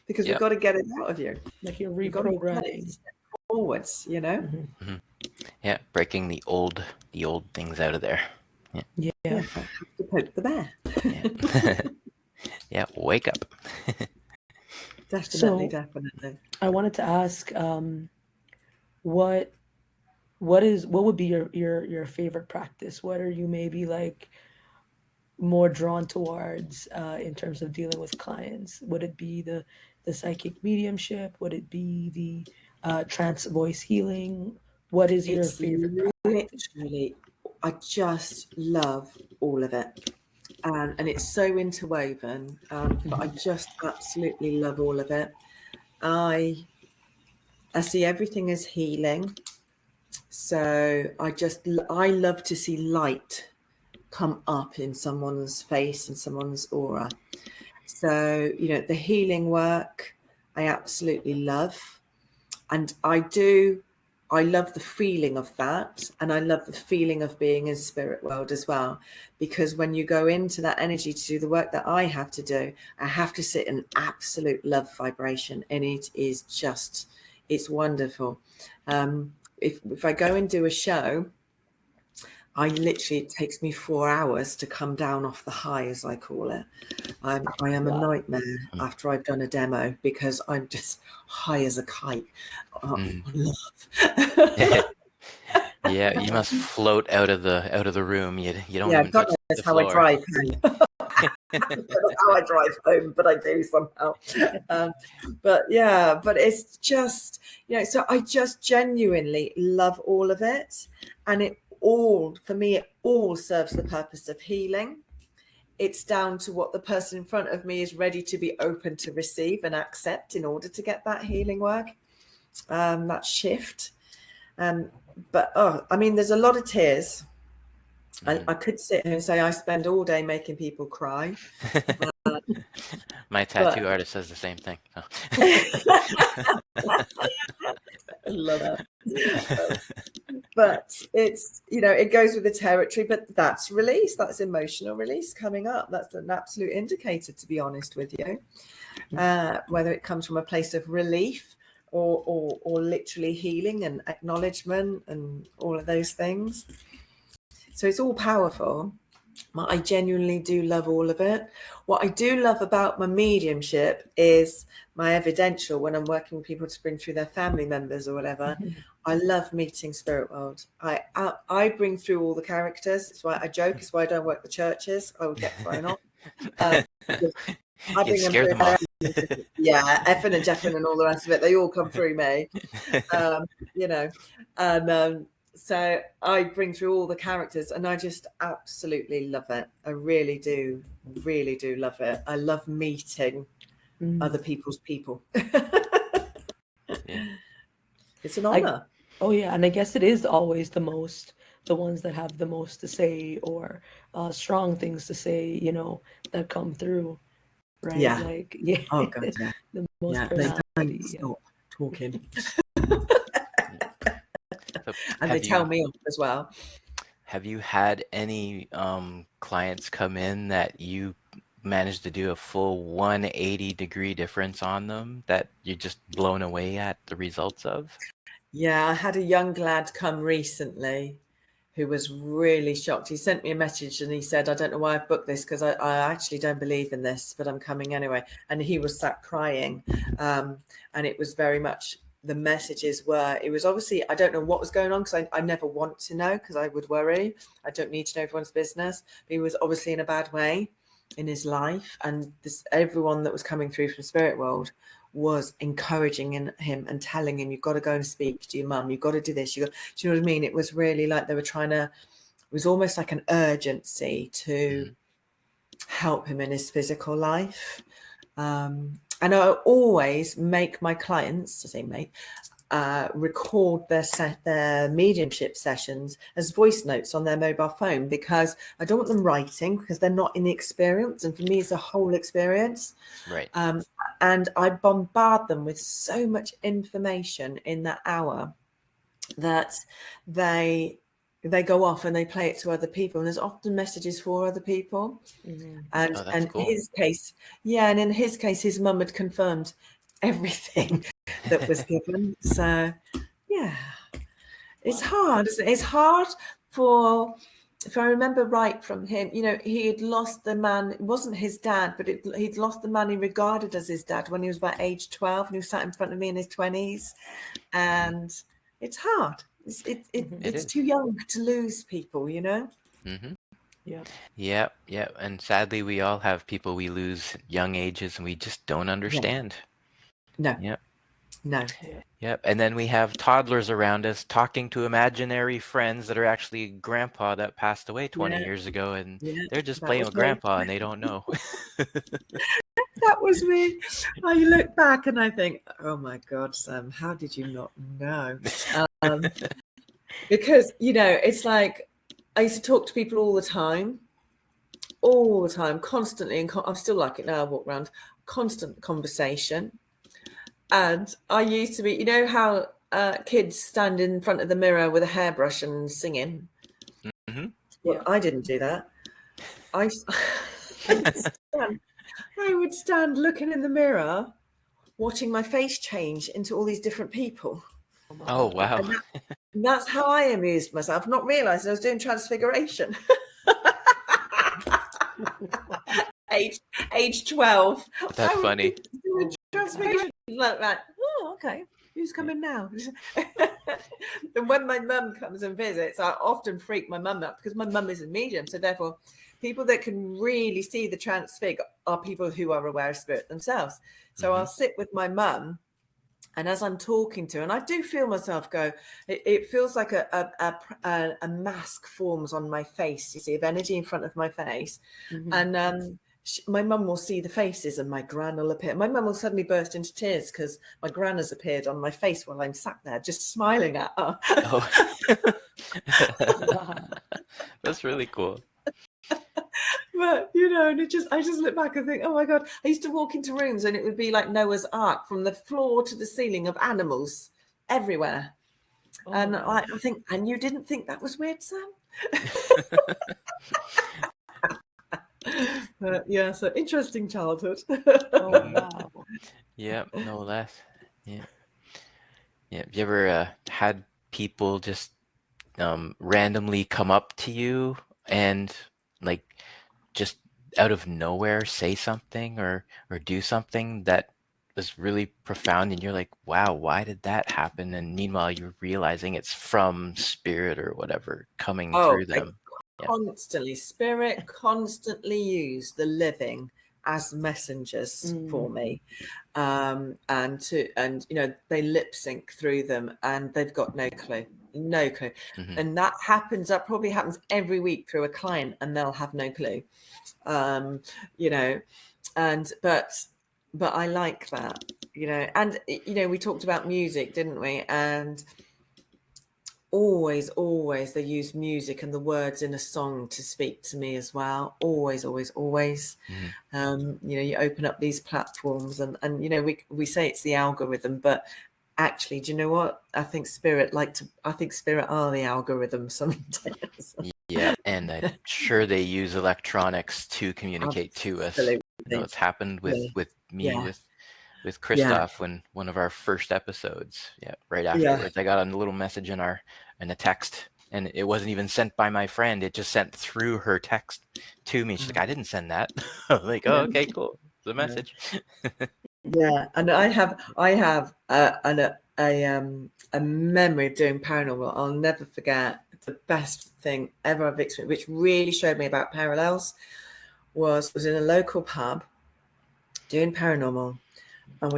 because we've got to get it out of you. Like you're reprogramming forwards, Yeah, breaking the old things out of there. Yeah. I have to poke the bear. Yeah, wake up. Definitely. I wanted to ask, what would be your favorite practice? What are you maybe like more drawn towards in terms of dealing with clients? Would it be the psychic mediumship? Would it be the trance voice healing? What is your favorite practice? Literally, I just love all of it. And it's so interwoven, but I just absolutely love all of it. I see everything as healing. So I love to see light come up in someone's face and someone's aura. So, the healing work, I absolutely love. And I love the feeling of that. And I love the feeling of being in spirit world as well. Because when you go into that energy to do the work that I have to do, I have to sit in absolute love vibration. And it is just, it's wonderful. If I go and do a show, it takes me 4 hours to come down off the high, as I call it. I am a nightmare after I've done a demo, because I'm just high as a kite. Love. Yeah, you must float out of the room. You don't even God touch knows the how floor. I drive home. I don't know how I drive home, but I do somehow. But it's just, so I just genuinely love all of it. And for me, it all serves the purpose of healing. It's down to what the person in front of me is ready to be open to receive and accept in order to get that healing work, that shift. But there's a lot of tears. I could sit here and say I spend all day making people cry. My tattoo artist says the same thing. Oh. I love that. But it's, you know, it goes with the territory, but that's release, that's emotional release coming up. That's an absolute indicator, to be honest with you. Whether it comes from a place of relief or literally healing and acknowledgement and all of those things. So it's all powerful. I genuinely do love all of it. What I do love about my mediumship is my evidential, when I'm working with people to bring through their family members or whatever. I love meeting spirit world. I bring through all the characters. It's why I joke. It's why I don't work the churches. I would get thrown off. I bring them through. Yeah, effing and jeffing and all the rest of it. They all come through me. You know, and so I bring through all the characters, and I just absolutely love it. I really do love it. I love meeting other people's people. It's an honor. And I guess it is always the ones that have the most to say, or strong things to say, you know, that come through, right? Yeah. Like, yeah. Oh God, yeah. The most They don't stop talking. And they tell me off as well. Have you had any clients come in that you managed to do a full 180-degree difference on them, that you're just blown away at the results of? Yeah, I had a young lad come recently who was really shocked. He sent me a message and he said, I don't know why I've booked this, because I actually don't believe in this, but I'm coming anyway. And he was sat crying. And it was very much, the messages were, it was obviously, I don't know what was going on, because I never want to know, because I would worry. I don't need to know everyone's business. But he was obviously in a bad way in his life. And everyone that was coming through from Spirit World was encouraging him and telling him, you've got to go and speak to your mum, you've got to do this, do you know what I mean? It was really like they were trying to, it was almost like an urgency to help him in his physical life. And I always make my clients, record their mediumship sessions as voice notes on their mobile phone, because I don't want them writing, because they're not in the experience, and for me it's a whole experience. Right. And I bombard them with so much information in that hour that they go off and they play it to other people, and there's often messages for other people. And cool. In his case, and in his case, his mum had confirmed everything that was given. So yeah, it's hard, isn't it? It's hard for, if I remember right from him, you know, he had lost the man, it wasn't his dad, but he'd lost the man he regarded as his dad when he was about age 12, and he was sat in front of me in his 20s. And it's hard. It's too young to lose people, you know? Yeah. And sadly, we all have people we lose young ages, and we just don't understand. No. Yep. No. Yep. And then we have toddlers around us talking to imaginary friends that are actually grandpa that passed away 20 years ago, and they're just playing with grandpa and they don't know. That was me. I look back and I think, oh my God, Sam, how did you not know? Because, you know, it's like I used to talk to people all the time, constantly. And I'm still like it now. I walk around, constant conversation. And I used to be, you know how kids stand in front of the mirror with a hairbrush and singing? Well, I didn't do that. I would stand looking in the mirror, watching my face change into all these different people. Oh, wow. And that's how I amused myself, not realizing I was doing transfiguration. age 12. That's funny. Transfiguration like that. Oh, okay. Who's coming now? And when my mum comes and visits, I often freak my mum out, because my mum is a medium. So therefore, people that can really see the transfig are people who are aware of spirit themselves. So I'll sit with my mum, and as I'm talking to her, and I do feel myself go, it feels like a mask forms on my face, you see, of energy in front of my face. And my mum will see the faces, and my gran will appear. My mum will suddenly burst into tears because my gran has appeared on my face while I'm sat there just smiling at her. That's really cool. But, you know, and I just look back and think, oh my God, I used to walk into rooms and it would be like Noah's Ark, from the floor to the ceiling of animals everywhere. And wow. I think, and you didn't think that was weird, Sam? Yeah, so interesting childhood. Oh wow. Yeah, no less. Yeah. Yeah. Have you ever had people just randomly come up to you and like just out of nowhere say something or do something that was really profound and you're like, wow, why did that happen? And meanwhile you're realizing it's from spirit or whatever coming Oh, through I them. Yeah. constantly, spirit constantly use the living as messengers for Mm. me. And you know, they lip sync through them and they've got no clue. Hmm. And that probably happens every week through a client and they'll have no clue. You know, and but I like that, you know. And you know, we talked about music, didn't we? And always they use music and the words in a song to speak to me as well. Always. Hmm. You know, you open up these platforms and you know, we say it's the algorithm, but actually, do you know what? I think spirit are the algorithm sometimes. Yeah, and I'm sure they use electronics to communicate to us. Absolutely. You know, it's happened Yeah. with me Yeah. with Yeah. Christoph when one of our first episodes. Yeah, right Yeah. afterwards, I got a little message in a text, and it wasn't even sent by my friend. It just sent through her text to me. She's like, "I didn't send that." I was like, "Oh, Yeah. okay, cool. It's a Yeah. message." Yeah, and I have a memory of doing paranormal. I'll never forget. The best thing ever I've experienced, which really showed me about parallels, was in a local pub doing paranormal, and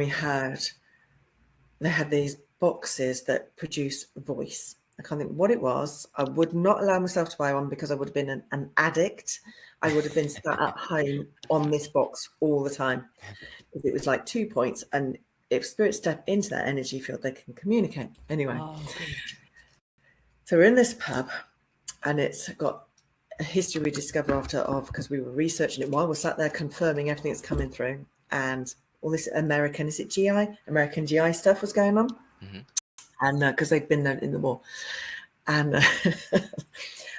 they had these boxes that produce voice. I can't think what it was. I would not allow myself to buy one because I would have been an addict. I would have been sat at home on this box all the time. It was like 2 points, and if spirits step into that energy field, they can communicate. Anyway, Okay. so we're in this pub, and it's got a history we discover because we were researching it while we're sat there confirming everything that's coming through, and all this American GI stuff was going on, and because they've been there in the war, and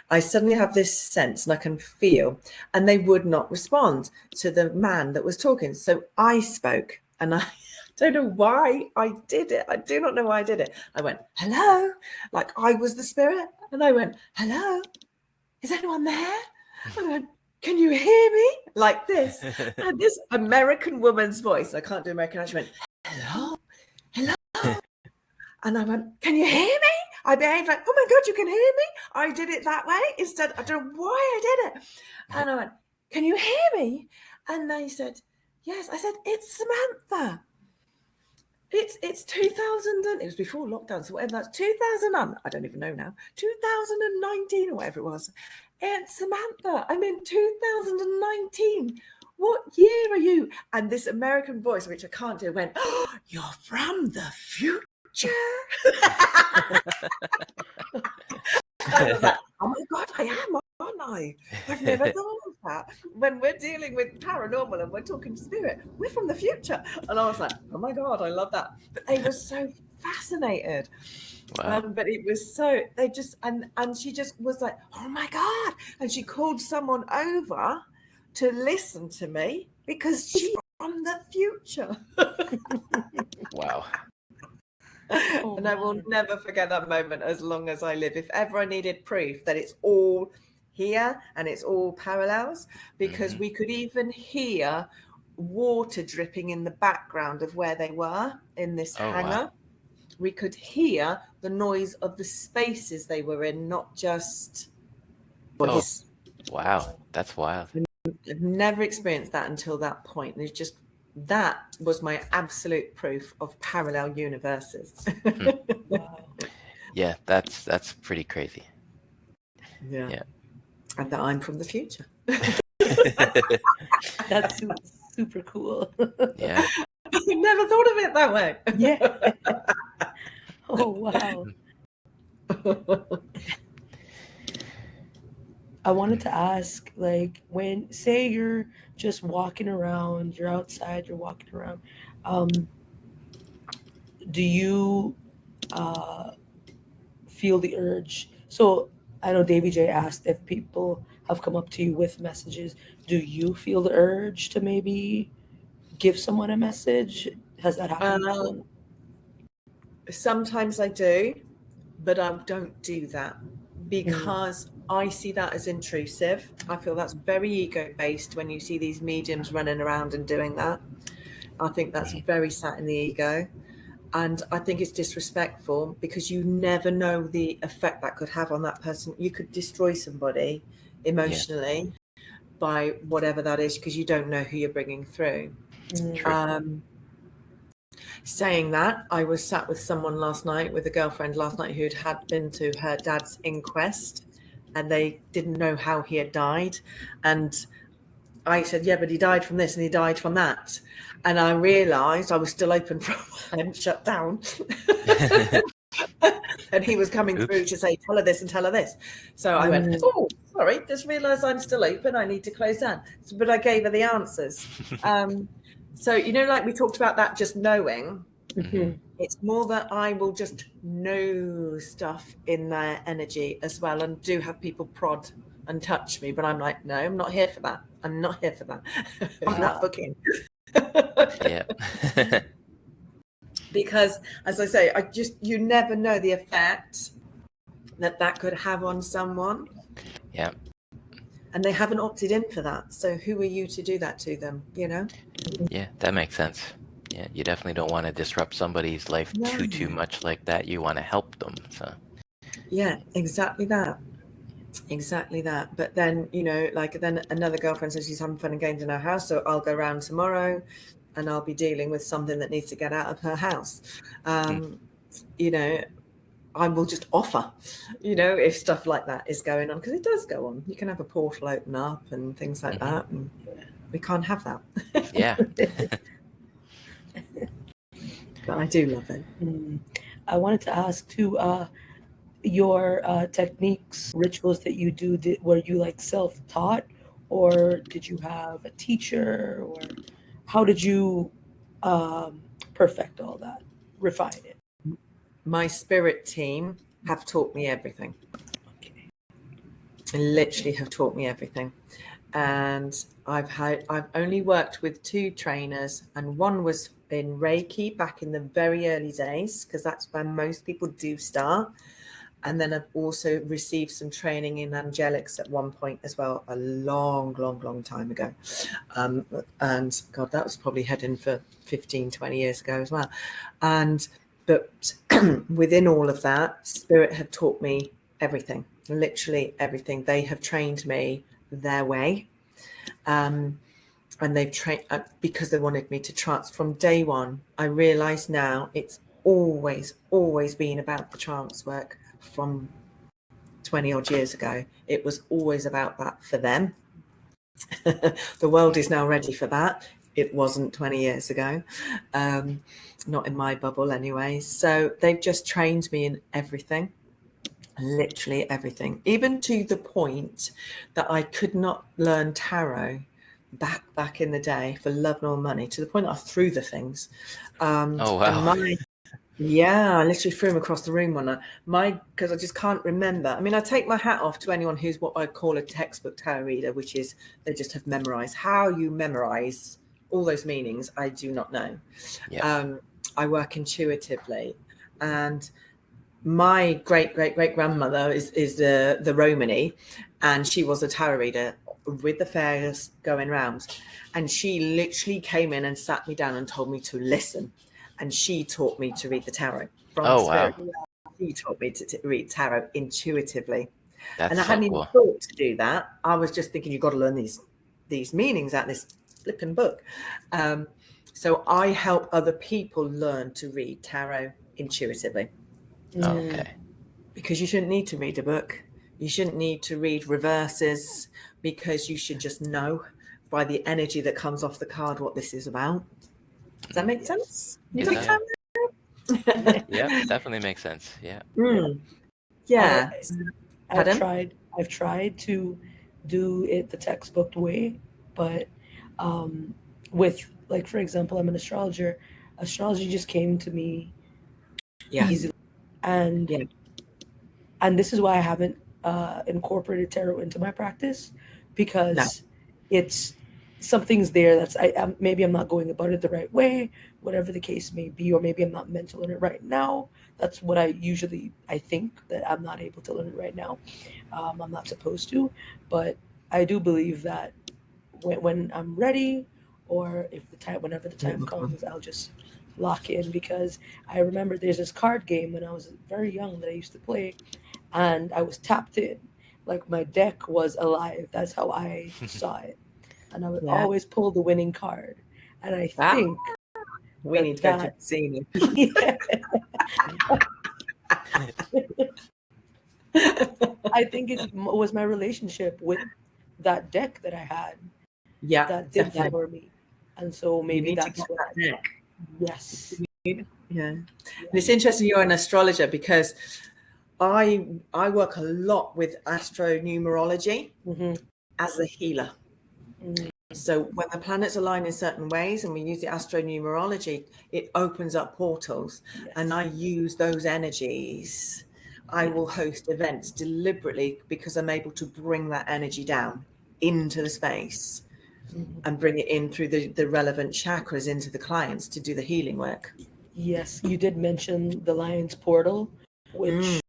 I suddenly have this sense, and I can feel, and they would not respond to the man that was talking. So I spoke, and I don't know why I did it. I do not know why I did it. I went, hello, like I was the spirit. And I went, hello, is anyone there? And I went, can you hear me? Like this. And this American woman's voice, I can't do American accent, went, hello. And I went, can you hear me? I behaved like, oh my God, you can hear me? I did it that way. Instead, I don't know why I did it. And I went, can you hear me? And they said, yes. I said, it's Samantha. It's 2000 and it was before lockdown, so whatever that's 2000 I don't even know now, 2019 or whatever it was. It's Samantha. I'm in 2019. What year are you? And this American voice, which I can't do, went, oh, you're from the future. I was like, oh my God, I am, aren't I? I've never thought of that. When we're dealing with paranormal and we're talking spirit, we're from the future. And I was like, oh my God, I love that. But they were so fascinated. Wow. But it was so, they just, and she just was like, oh my God. And she called someone over to listen to me because she's from the future. Wow. Oh, And I will never forget that moment as long as I live. If ever I needed proof that it's all here and it's all parallels, because we could even hear water dripping in the background of where they were in this hangar. Wow. We could hear the noise of the spaces they were in, not just voice. Wow. That's wild. I've never experienced that until that point. And it's just, that was my absolute proof of parallel universes. wow. Yeah, that's pretty crazy. Yeah. And that I'm from the future. That's super cool. Yeah. I never thought of it that way. Yeah. Oh, wow. I wanted to ask, like, when, say you're just walking around, you're outside, you're walking around, do you feel the urge. So I know Davy J asked if people have come up to you with messages. Do you feel the urge to maybe give someone a message? Has that happened before? Sometimes I do, but I don't do that because I see that as intrusive. I feel that's very ego-based when you see these mediums running around and doing that. I think that's very sat in the ego. And I think it's disrespectful because you never know the effect that could have on that person. You could destroy somebody emotionally by whatever that is because you don't know who you're bringing through. True. Saying that, I was sat with someone last night, with a girlfriend last night who'd had been to her dad's inquest and they didn't know how he had died. And I said, yeah, but he died from this and he died from that. And I realised I was still open from I hadn't shut down. And he was coming through to say, tell her this and tell her this. So I went, oh, sorry, just realised I'm still open. I need to close down. But I gave her the answers. So, you know, like we talked about that just knowing, it's more that I will just know stuff in their energy as well and do have people prod and touch me. But I'm like, no, I'm not here for that. I'm not here for that. I'm not booking. Yeah. Because, as I say, you never know the effect that could have on someone. Yeah. And they haven't opted in for that. So who are you to do that to them, you know? Yeah, that makes sense. Yeah, you definitely don't want to disrupt somebody's life too much like that. You want to help them. So. Yeah, exactly that. Exactly that. But then, you know, like then another girlfriend says she's having fun and games in her house. So I'll go around tomorrow and I'll be dealing with something that needs to get out of her house. You know, I will just offer, you know, if stuff like that is going on, because it does go on. You can have a portal open up and things like that. And we can't have that. Yeah. But I do love it. I wanted to ask too, your techniques, rituals that you do, were you like self-taught, or did you have a teacher, or how did you perfect all that, refine it? My spirit team have taught me everything. Literally have taught me everything. And I've only worked with 2 trainers, and one was in Reiki back in the very early days, because that's where most people do start. And then I've also received some training in angelics at one point as well, a long time ago. And God, that was probably heading for 15, 20 years ago as well. But within all of that, Spirit have taught me everything, literally everything. They have trained me their way. And they've trained because they wanted me to trance from day one. I realize now it's always been about the trance work from 20 odd years ago. It was always about that for them. The world is now ready for that. It wasn't 20 years ago, not in my bubble anyway. So they've just trained me in everything, literally everything, even to the point that I could not learn tarot back in the day for love nor money, to the point that I threw the things. Oh, wow. I literally threw them across the room one night. Because I just can't remember. I mean, I take my hat off to anyone who's what I call a textbook tarot reader, which is they just have memorized. How you memorize all those meanings, I do not know. Yeah. I work intuitively, and my great grandmother is the Romany, and she was a tarot reader with the fairs going round, and she literally came in and sat me down and told me to listen. And she taught me to read the tarot from Spirit. Wow. She taught me to read tarot intuitively. And I hadn't even thought to do that. I was just thinking, you've got to learn these meanings out of this flipping book. So I help other people learn to read tarot intuitively. Okay. Because you shouldn't need to read a book. You shouldn't need to read reverses, because you should just know by the energy that comes off the card what this is about. Does that make sense? Yeah, definitely makes sense. Yeah. Yeah. I've tried to do it the textbook way, but with, like, for example, I'm an astrologer. Astrology just came to me easily, and and this is why I haven't incorporated tarot into my practice, because No. it's something's there that's maybe I'm not going about it the right way, whatever the case may be, or maybe I'm not meant to learn it right now. That's what I think that I'm not able to learn it right now. I'm not supposed to, but I do believe that when I'm ready, or whenever the time comes, I'll just lock in, because I remember there's this card game when I was very young that I used to play, and I was tapped in, like my deck was alive. That's how I saw it, and I would always pull the winning card. And I think we need to go to casino. Yeah. I think it was my relationship with that deck that I had that did that for me, and so maybe that's what that deck. Yes. Yeah. And it's interesting you're an astrologer, because I work a lot with astronumerology as a healer. So when the planets align in certain ways and we use the astronumerology, it opens up portals, and I use those energies. I will host events deliberately because I'm able to bring that energy down into the space and bring it in through the relevant chakras into the clients to do the healing work. Yes, you did mention the Lion's Portal, which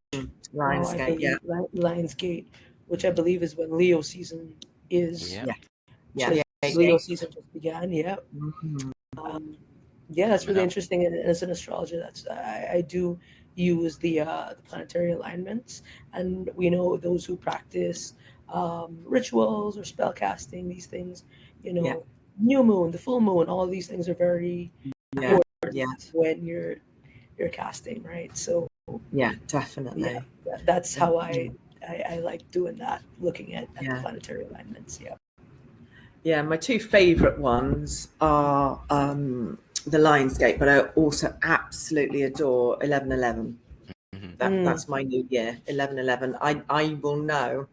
Lionsgate, which I believe is when Leo season is. Yeah. Leo season just began. Yeah. Yeah, that's really interesting. And as an astrologer, that's I do use the planetary alignments, and we know those who practice rituals or spell casting, these things, new moon, the full moon, all these things are very important when you're casting, right? So definitely. That's how I like doing that, looking at the planetary alignments. Yeah, my two favorite ones are the Lionsgate, but I also absolutely adore 1111. That's my new year, 1111. I will know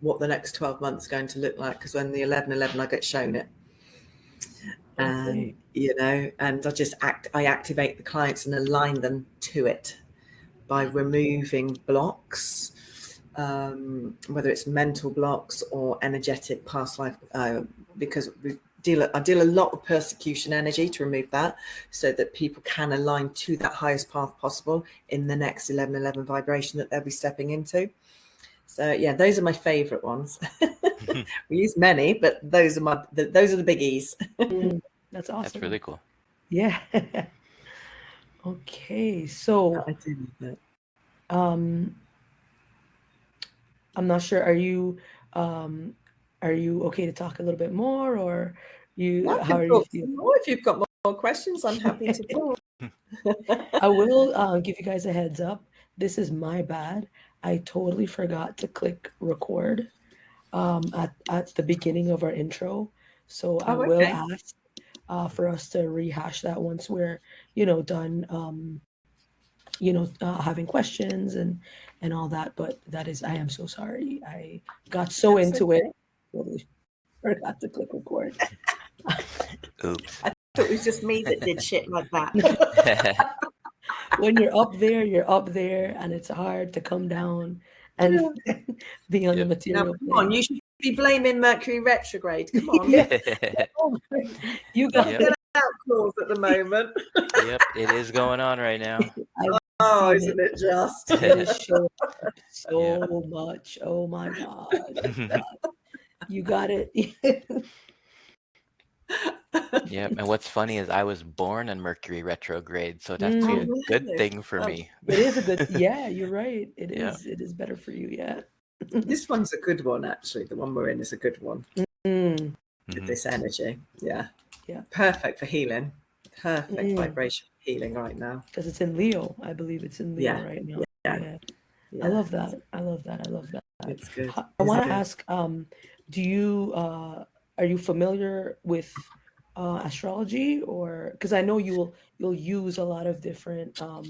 what the next 12 months are going to look like, because when the 1111 I get shown it. And and I activate the clients and align them to it by removing blocks, whether it's mental blocks or energetic past life, because I deal a lot with persecution energy to remove that, so that people can align to that highest path possible in the next 1111 vibration that they'll be stepping into. So those are my favorite ones. We use many, but those are the biggies. That's awesome. That's really cool. Yeah. Okay, so I do love it. I'm not sure. Are you okay to talk a little bit more, or how are you feeling? If you've got more questions, I'm happy to talk. I will give you guys a heads up. This is my bad. I totally forgot to click record at the beginning of our intro. So I will ask for us to rehash that once we're done having questions and all that. But I am so sorry. I got so into it. Totally forgot to click record. Oops. I thought it was just me that did shit like that. When you're up there, and it's hard to come down and be on the material. Now, come on, you should be blaming Mercury retrograde. Come on. You got get out clause at the moment. Yep, it is going on right now. Isn't it just? It is showing so much. Oh my God. You got it. Yep, and what's funny is I was born in Mercury retrograde, so that's a good thing for me. It is a good. Yeah, you're right. It is. It is better for you. Yeah. This one's a good one, actually. The one we're in is a good one. With this energy. Yeah. Perfect for healing. Perfect vibration for healing right now. Because it's in Leo. I believe it's in Leo right now. Yeah. I love that. It's good. I want to ask, do you are you familiar with astrology, or because I know you'll use a lot of different I'm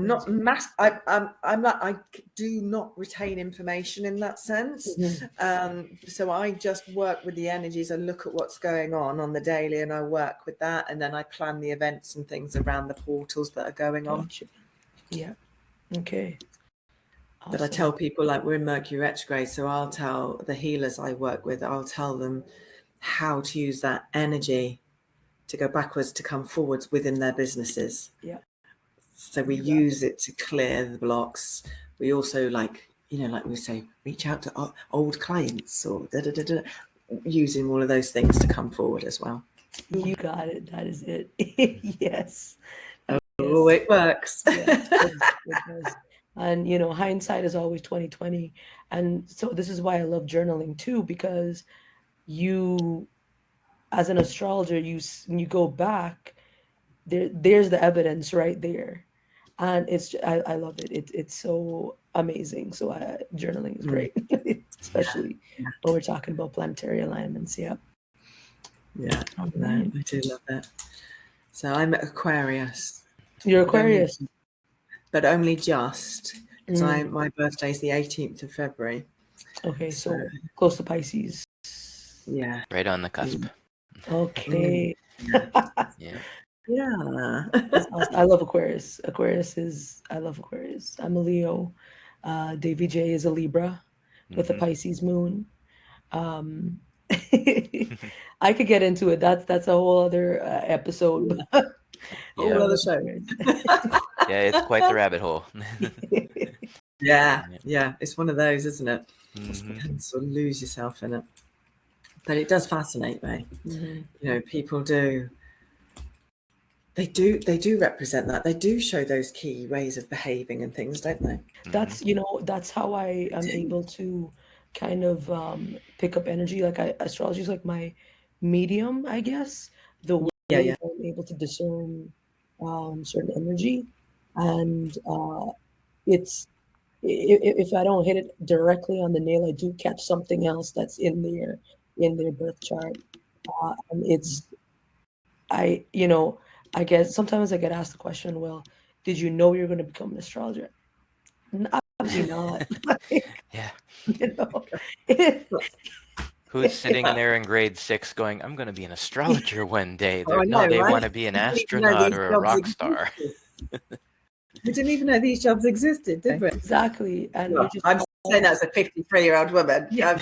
not I do not retain information in that sense. So I just work with the energies. I look at what's going on the daily, and I work with that, and then I plan the events and things around the portals that are going on. Yeah. Okay. Awesome. But I tell people, like, we're in Mercury retrograde, so I'll tell the healers I work with, I'll tell them how to use that energy to go backwards, to come forwards within their businesses. Yeah. So we use it to clear the blocks. We also, like, like we say, reach out to old clients or using all of those things to come forward as well. You got it. That is it. Yes. Oh, it works. Yeah, it does. And hindsight is always 2020. And so this is why I love journaling too, because you, as an astrologer, when you go back, there's the evidence right there. And I love it. It's so amazing. So journaling is great, especially when we're talking about planetary alignments. Yeah. Yeah, All no, right. I do love that. So I'm Aquarius. You're Aquarius. But only just, because my birthday is the 18th of February. Okay, so close to Pisces. Yeah. Right on the cusp. Okay. Yeah. Yeah. That's awesome. I love Aquarius. I love Aquarius. I'm a Leo. Davy J is a Libra with a Pisces moon. I could get into it. That's a whole other episode. Whole other show. Yeah, it's quite the rabbit hole. Yeah. It's one of those, isn't it? You can sort of lose yourself in it. But it does fascinate me. People do. They do represent that. They do show those key ways of behaving and things, don't they? That's how I am able to kind of pick up energy. Like astrology is like my medium, I guess. The way I'm able to discern certain energy, and it's if I don't hit it directly on the nail, I do catch something else that's in their birth chart, and I guess sometimes I get asked the question, well, did you know you're going to become an astrologer? Obviously not. Yeah. Who's sitting there in grade 6 going, I'm going to be an astrologer one day? Oh, I No, know, they right? want to be an You didn't even know astronaut these or a jobs rock star. We didn't even know these jobs existed, did we? Exactly. And Well, I'm saying that as a 53-year-old woman. Yeah. I've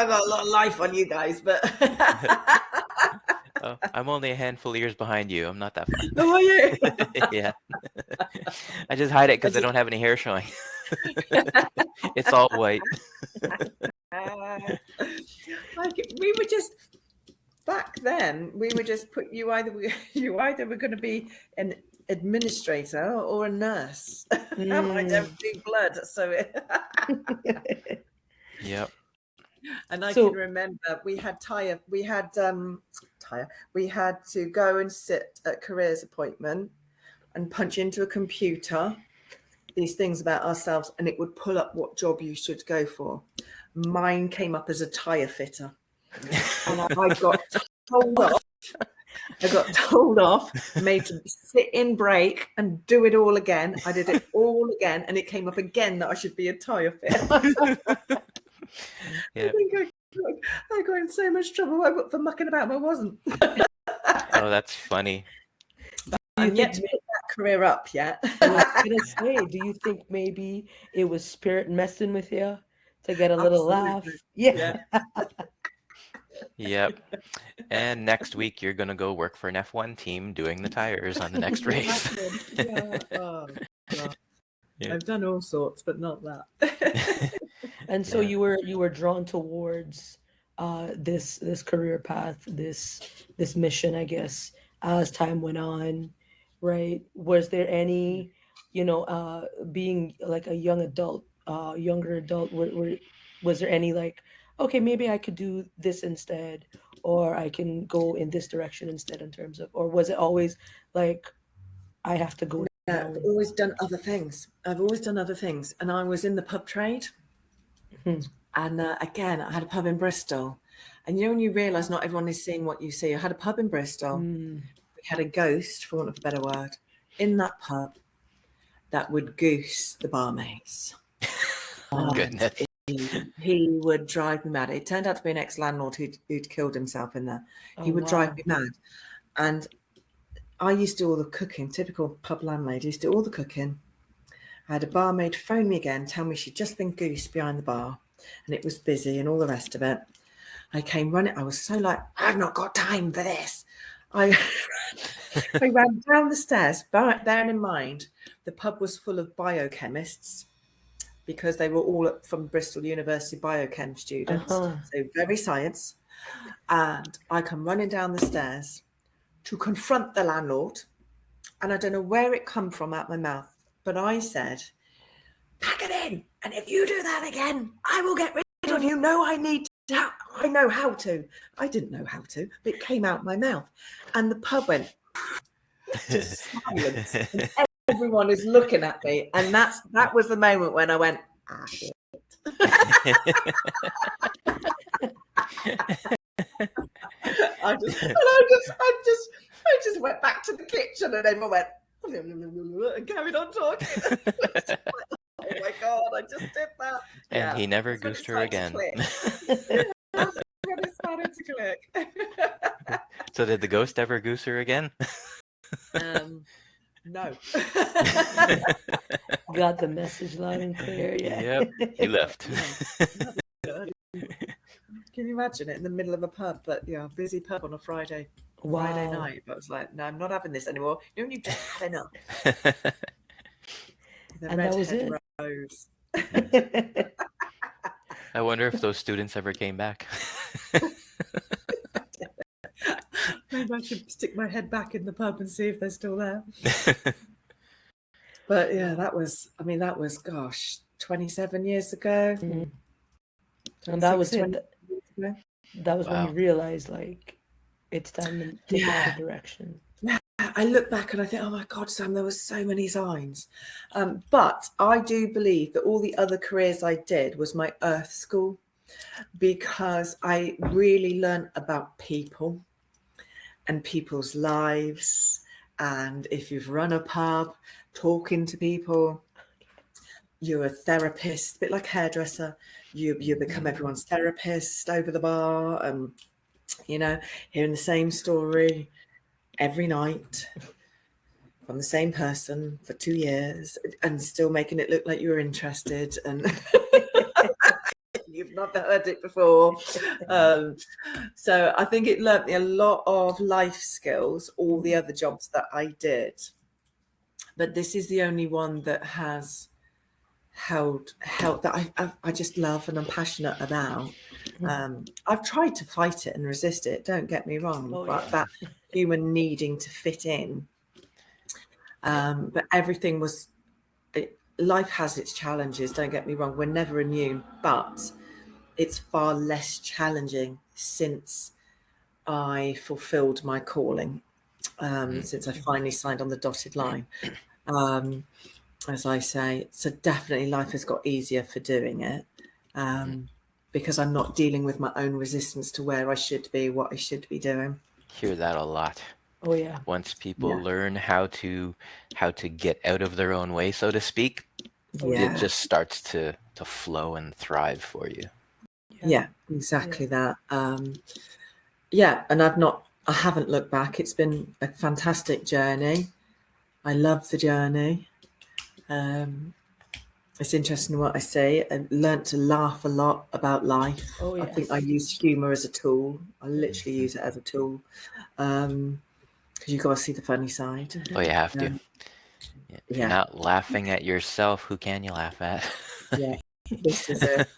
got a lot of life on you guys, but Oh, I'm only a handful of years behind you. I'm not that far. Who are you? Yeah. I just hide it because I don't have any hair showing. It's all white. We were just back then. We were just put you either were going to be an administrator or a nurse. And I don't do blood, so. Yep. And I can remember we had to go and sit at careers appointment and punch into a computer these things about ourselves, and it would pull up what job you should go for. Mine came up as a tire fitter, and I got told off. Made to sit in break and do it all again. I did it all again, and it came up again that I should be a tire fitter. Yeah. I think I got in so much trouble for mucking about, but I wasn't. Oh, that's funny. I'm yet to pick that career up yet. I was gonna say, do you think maybe it was spirit messing with you to get a little laugh? Yeah. Yep. And next week you're gonna go work for an F1 team doing the tires on the next race. Yeah. Oh, God. Yeah. I've done all sorts, but not that. And so you were drawn towards this career path, this mission, I guess, as time went on, right? Was there any, being like a young adult, younger adult, was there any like, okay, maybe I could do this instead, or I can go in this direction instead in terms of, or was it always like, I have to go down? I've always done other things. And I was in the pub trade. And again, I had a pub in Bristol. And when you realise not everyone is seeing what you see, I had a pub in Bristol. We had a ghost, for want of a better word, in that pub that would goose the barmaids. Goodness. He would drive me mad. It turned out to be an ex-landlord who'd killed himself in there. He would drive me mad. And I used to do all the cooking, typical pub landlady, used to do all the cooking. I had a barmaid phone me again, tell me she'd just been goosed behind the bar and it was busy and all the rest of it. I came running. I was so like, I've not got time for this. I ran down the stairs, bearing in mind the pub was full of biochemists because they were all from Bristol University biochem students, so very science. And I come running down the stairs to confront the landlord. And I don't know where it come from out my mouth, but I said, pack it in. And if you do that again, I will get rid of you. No, I know how to. I didn't know how to, but it came out my mouth. And the pub went just silence. And everyone is looking at me. And that was the moment when I went, shit. I just went back to the kitchen and everyone went and carried on talking. Oh my God, I just did that. And he never goosed her again. When it started to click. So did the ghost ever goose her again? No. Got the message loud and clear. Yeah. Yep, he left. Can you imagine it in the middle of a pub? But yeah, busy pub on a Friday night. But I was like, no, I'm not having this anymore. You know, you've just had enough. And that was it. Rose. I wonder if those students ever came back. Maybe I should stick my head back in the pub and see if they're still there. But yeah, that was, gosh, 27 years ago. Mm-hmm. And that was it. That was when you realized, like, it's time to take another direction. Yeah, I look back and I think, oh my God, Sam, there were so many signs. But I do believe that all the other careers I did was my earth school, because I really learned about people and people's lives. And if you've run a pub, talking to people, you're a therapist, a bit like a hairdresser. You become everyone's therapist over the bar, you know, hearing the same story every night from the same person for 2 years and still making it look like you were interested and you've not heard it before. So I think it learnt me a lot of life skills, all the other jobs that I did. But this is the only one that has held that I just love and I'm passionate about. I've tried to fight it and resist it, don't get me wrong, but that human needing to fit in. But everything was, life has its challenges, don't get me wrong, we're never immune, but it's far less challenging since I fulfilled my calling, since I finally signed on the dotted line. As I say, so definitely life has got easier for doing it, because I'm not dealing with my own resistance to where I should be, what I should be doing. Hear that a lot. Oh yeah. Once people learn how to get out of their own way, so to speak, it just starts to flow and thrive for you. Yeah, exactly that. And I haven't looked back. It's been a fantastic journey. I love the journey. It's interesting what I say. I learned to laugh a lot about life. Oh, yes. I think I use humor as a tool. I literally use it as a tool, because you got to see the funny side. Oh, you have to. If you're not laughing at yourself, who can you laugh at? Yeah, this is it.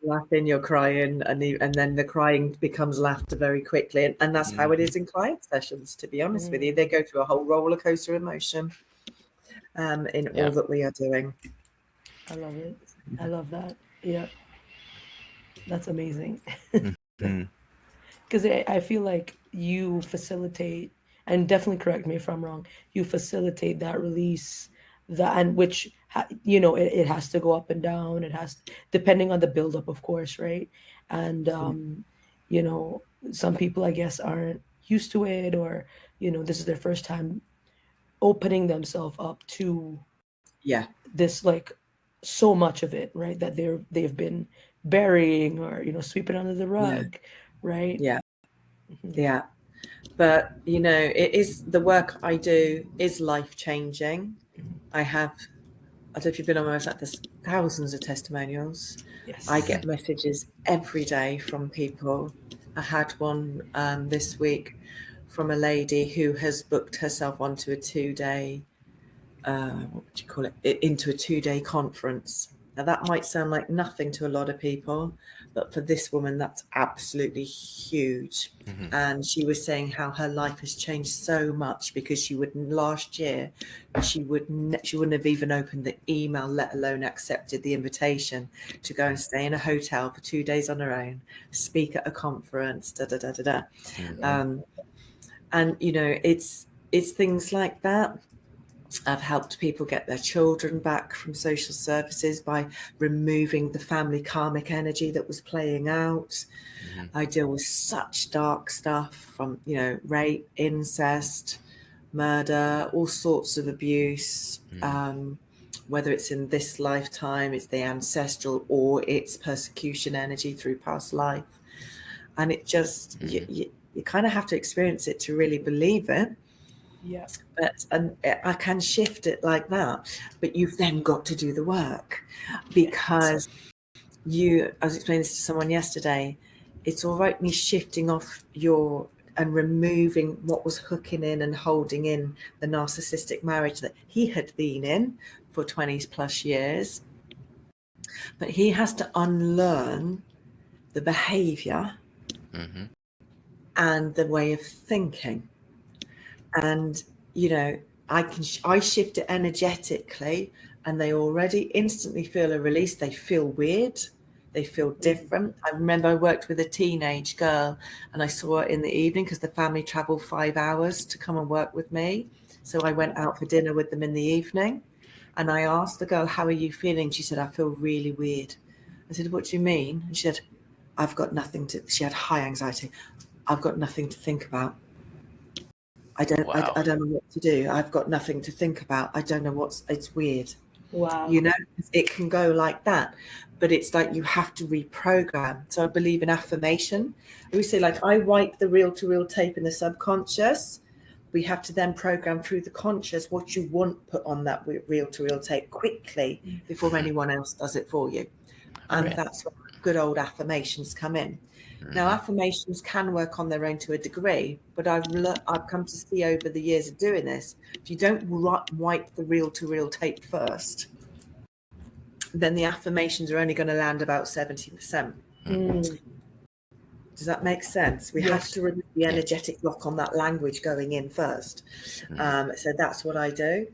Laughing, you're crying, and then the crying becomes laughter very quickly, and that's how it is in client sessions. To be honest with you, they go through a whole roller coaster emotion. In all that we are doing. I love it. I love that. Yeah. That's amazing. Because I feel like you facilitate, and definitely correct me if I'm wrong, you facilitate that release, and which, you know, it has to go up and down. It has, depending on the buildup, of course, right? And, you know, some people, I guess, aren't used to it, or, you know, this is their first time opening themselves up to this, like, so much of it, right, that they've been burying or, you know, sweeping under the rug, right? But, you know, it is, the work I do is life changing. I have I don't know if you've been on my website, there's thousands of testimonials. Yes. I get messages every day from people. I had one this week from a lady who has booked herself onto a 2-day, what would you call it, into a 2-day conference. Now that might sound like nothing to a lot of people, but for this woman, that's absolutely huge. And she was saying how her life has changed so much because last year she wouldn't have even opened the email, let alone accepted the invitation to go and stay in a hotel for 2 days on her own, speak at a conference, and you know, it's things like that. I've helped people get their children back from social services by removing the family karmic energy that was playing out. I deal with such dark stuff from, you know, rape, incest, murder, all sorts of abuse, whether it's in this lifetime, it's the ancestral, or it's persecution energy through past life. And it just, you kind of have to experience it to really believe it. Yeah. But and I can shift it like that, but you've then got to do the work, because I was explaining this to someone yesterday, it's all right me shifting off and removing what was hooking in and holding in the narcissistic marriage that he had been in for 20 plus years, but he has to unlearn the behavior and the way of thinking. And you know, I shift it energetically, and they already instantly feel a release. They feel weird, they feel different. I remember I worked with a teenage girl, and I saw her in the evening because the family traveled 5 hours to come and work with me. So I went out for dinner with them in the evening, and I asked the girl, "How are you feeling?" She said, "I feel really weird." I said, "What do you mean?" And she said, she had high anxiety. "I've got nothing to think about. I don't know what to do. I've got nothing to think about. I don't know it's weird." Wow. You know, it can go like that, but it's like you have to reprogram. So I believe in affirmation. We say, like, I wipe the reel-to-reel tape in the subconscious. We have to then program through the conscious what you want put on that reel-to-reel tape quickly before anyone else does it for you. And that's where good old affirmations come in. Now, affirmations can work on their own to a degree, but I've come to see over the years of doing this, if you don't wipe the reel-to-reel tape first, then the affirmations are only going to land about 70%. Does that make sense? We have to remove the energetic block on that language going in first. So that's what I do.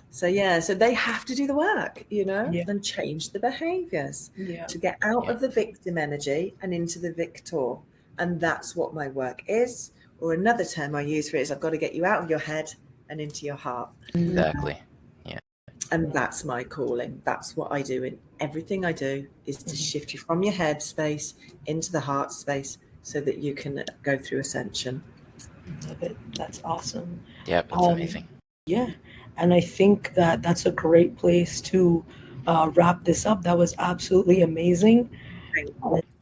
So so they have to do the work, you know, and change the behaviors to get out of the victim energy and into the victor. And that's what my work is. Or another term I use for it is, I've got to get you out of your head and into your heart. Exactly. Yeah. And that's my calling. That's what I do. In everything I do is to shift you from your head space into the heart space so that you can go through ascension. Love it. That's awesome. Yeah, that's amazing. Yeah. And I think that's a great place to wrap this up. That was absolutely amazing.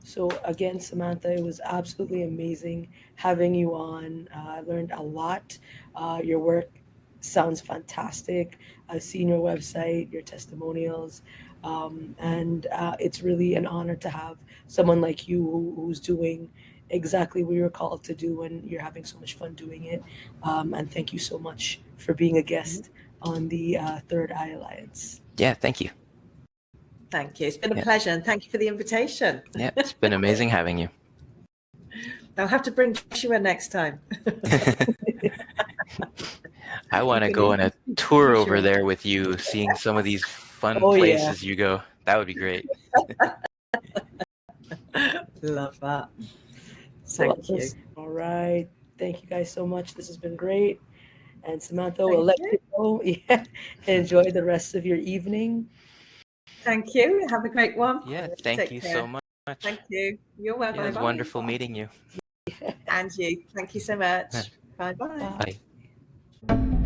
So again, Samantha, it was absolutely amazing having you on. I learned a lot. Your work sounds fantastic. I've seen your website, your testimonials, and it's really an honor to have someone like you who's doing exactly what you're called to do, and you're having so much fun doing it. And thank you so much for being a guest on the Third Eye Alliance. Yeah, thank you. Thank you. It's been a pleasure, and thank you for the invitation. Yeah, it's been amazing having you. I'll have to bring Joshua next time. I want to go on a tour over there with you, seeing some of these fun places you go. That would be great. Love that. Thank you. All right. Thank you guys so much. This has been great. And Samantha, we'll let you go. Enjoy the rest of your evening. Thank you. Have a great one. Yeah, thank you so much. Thank you. You're welcome. It was wonderful meeting you. And you. Thank you so much. Bye-bye. Bye.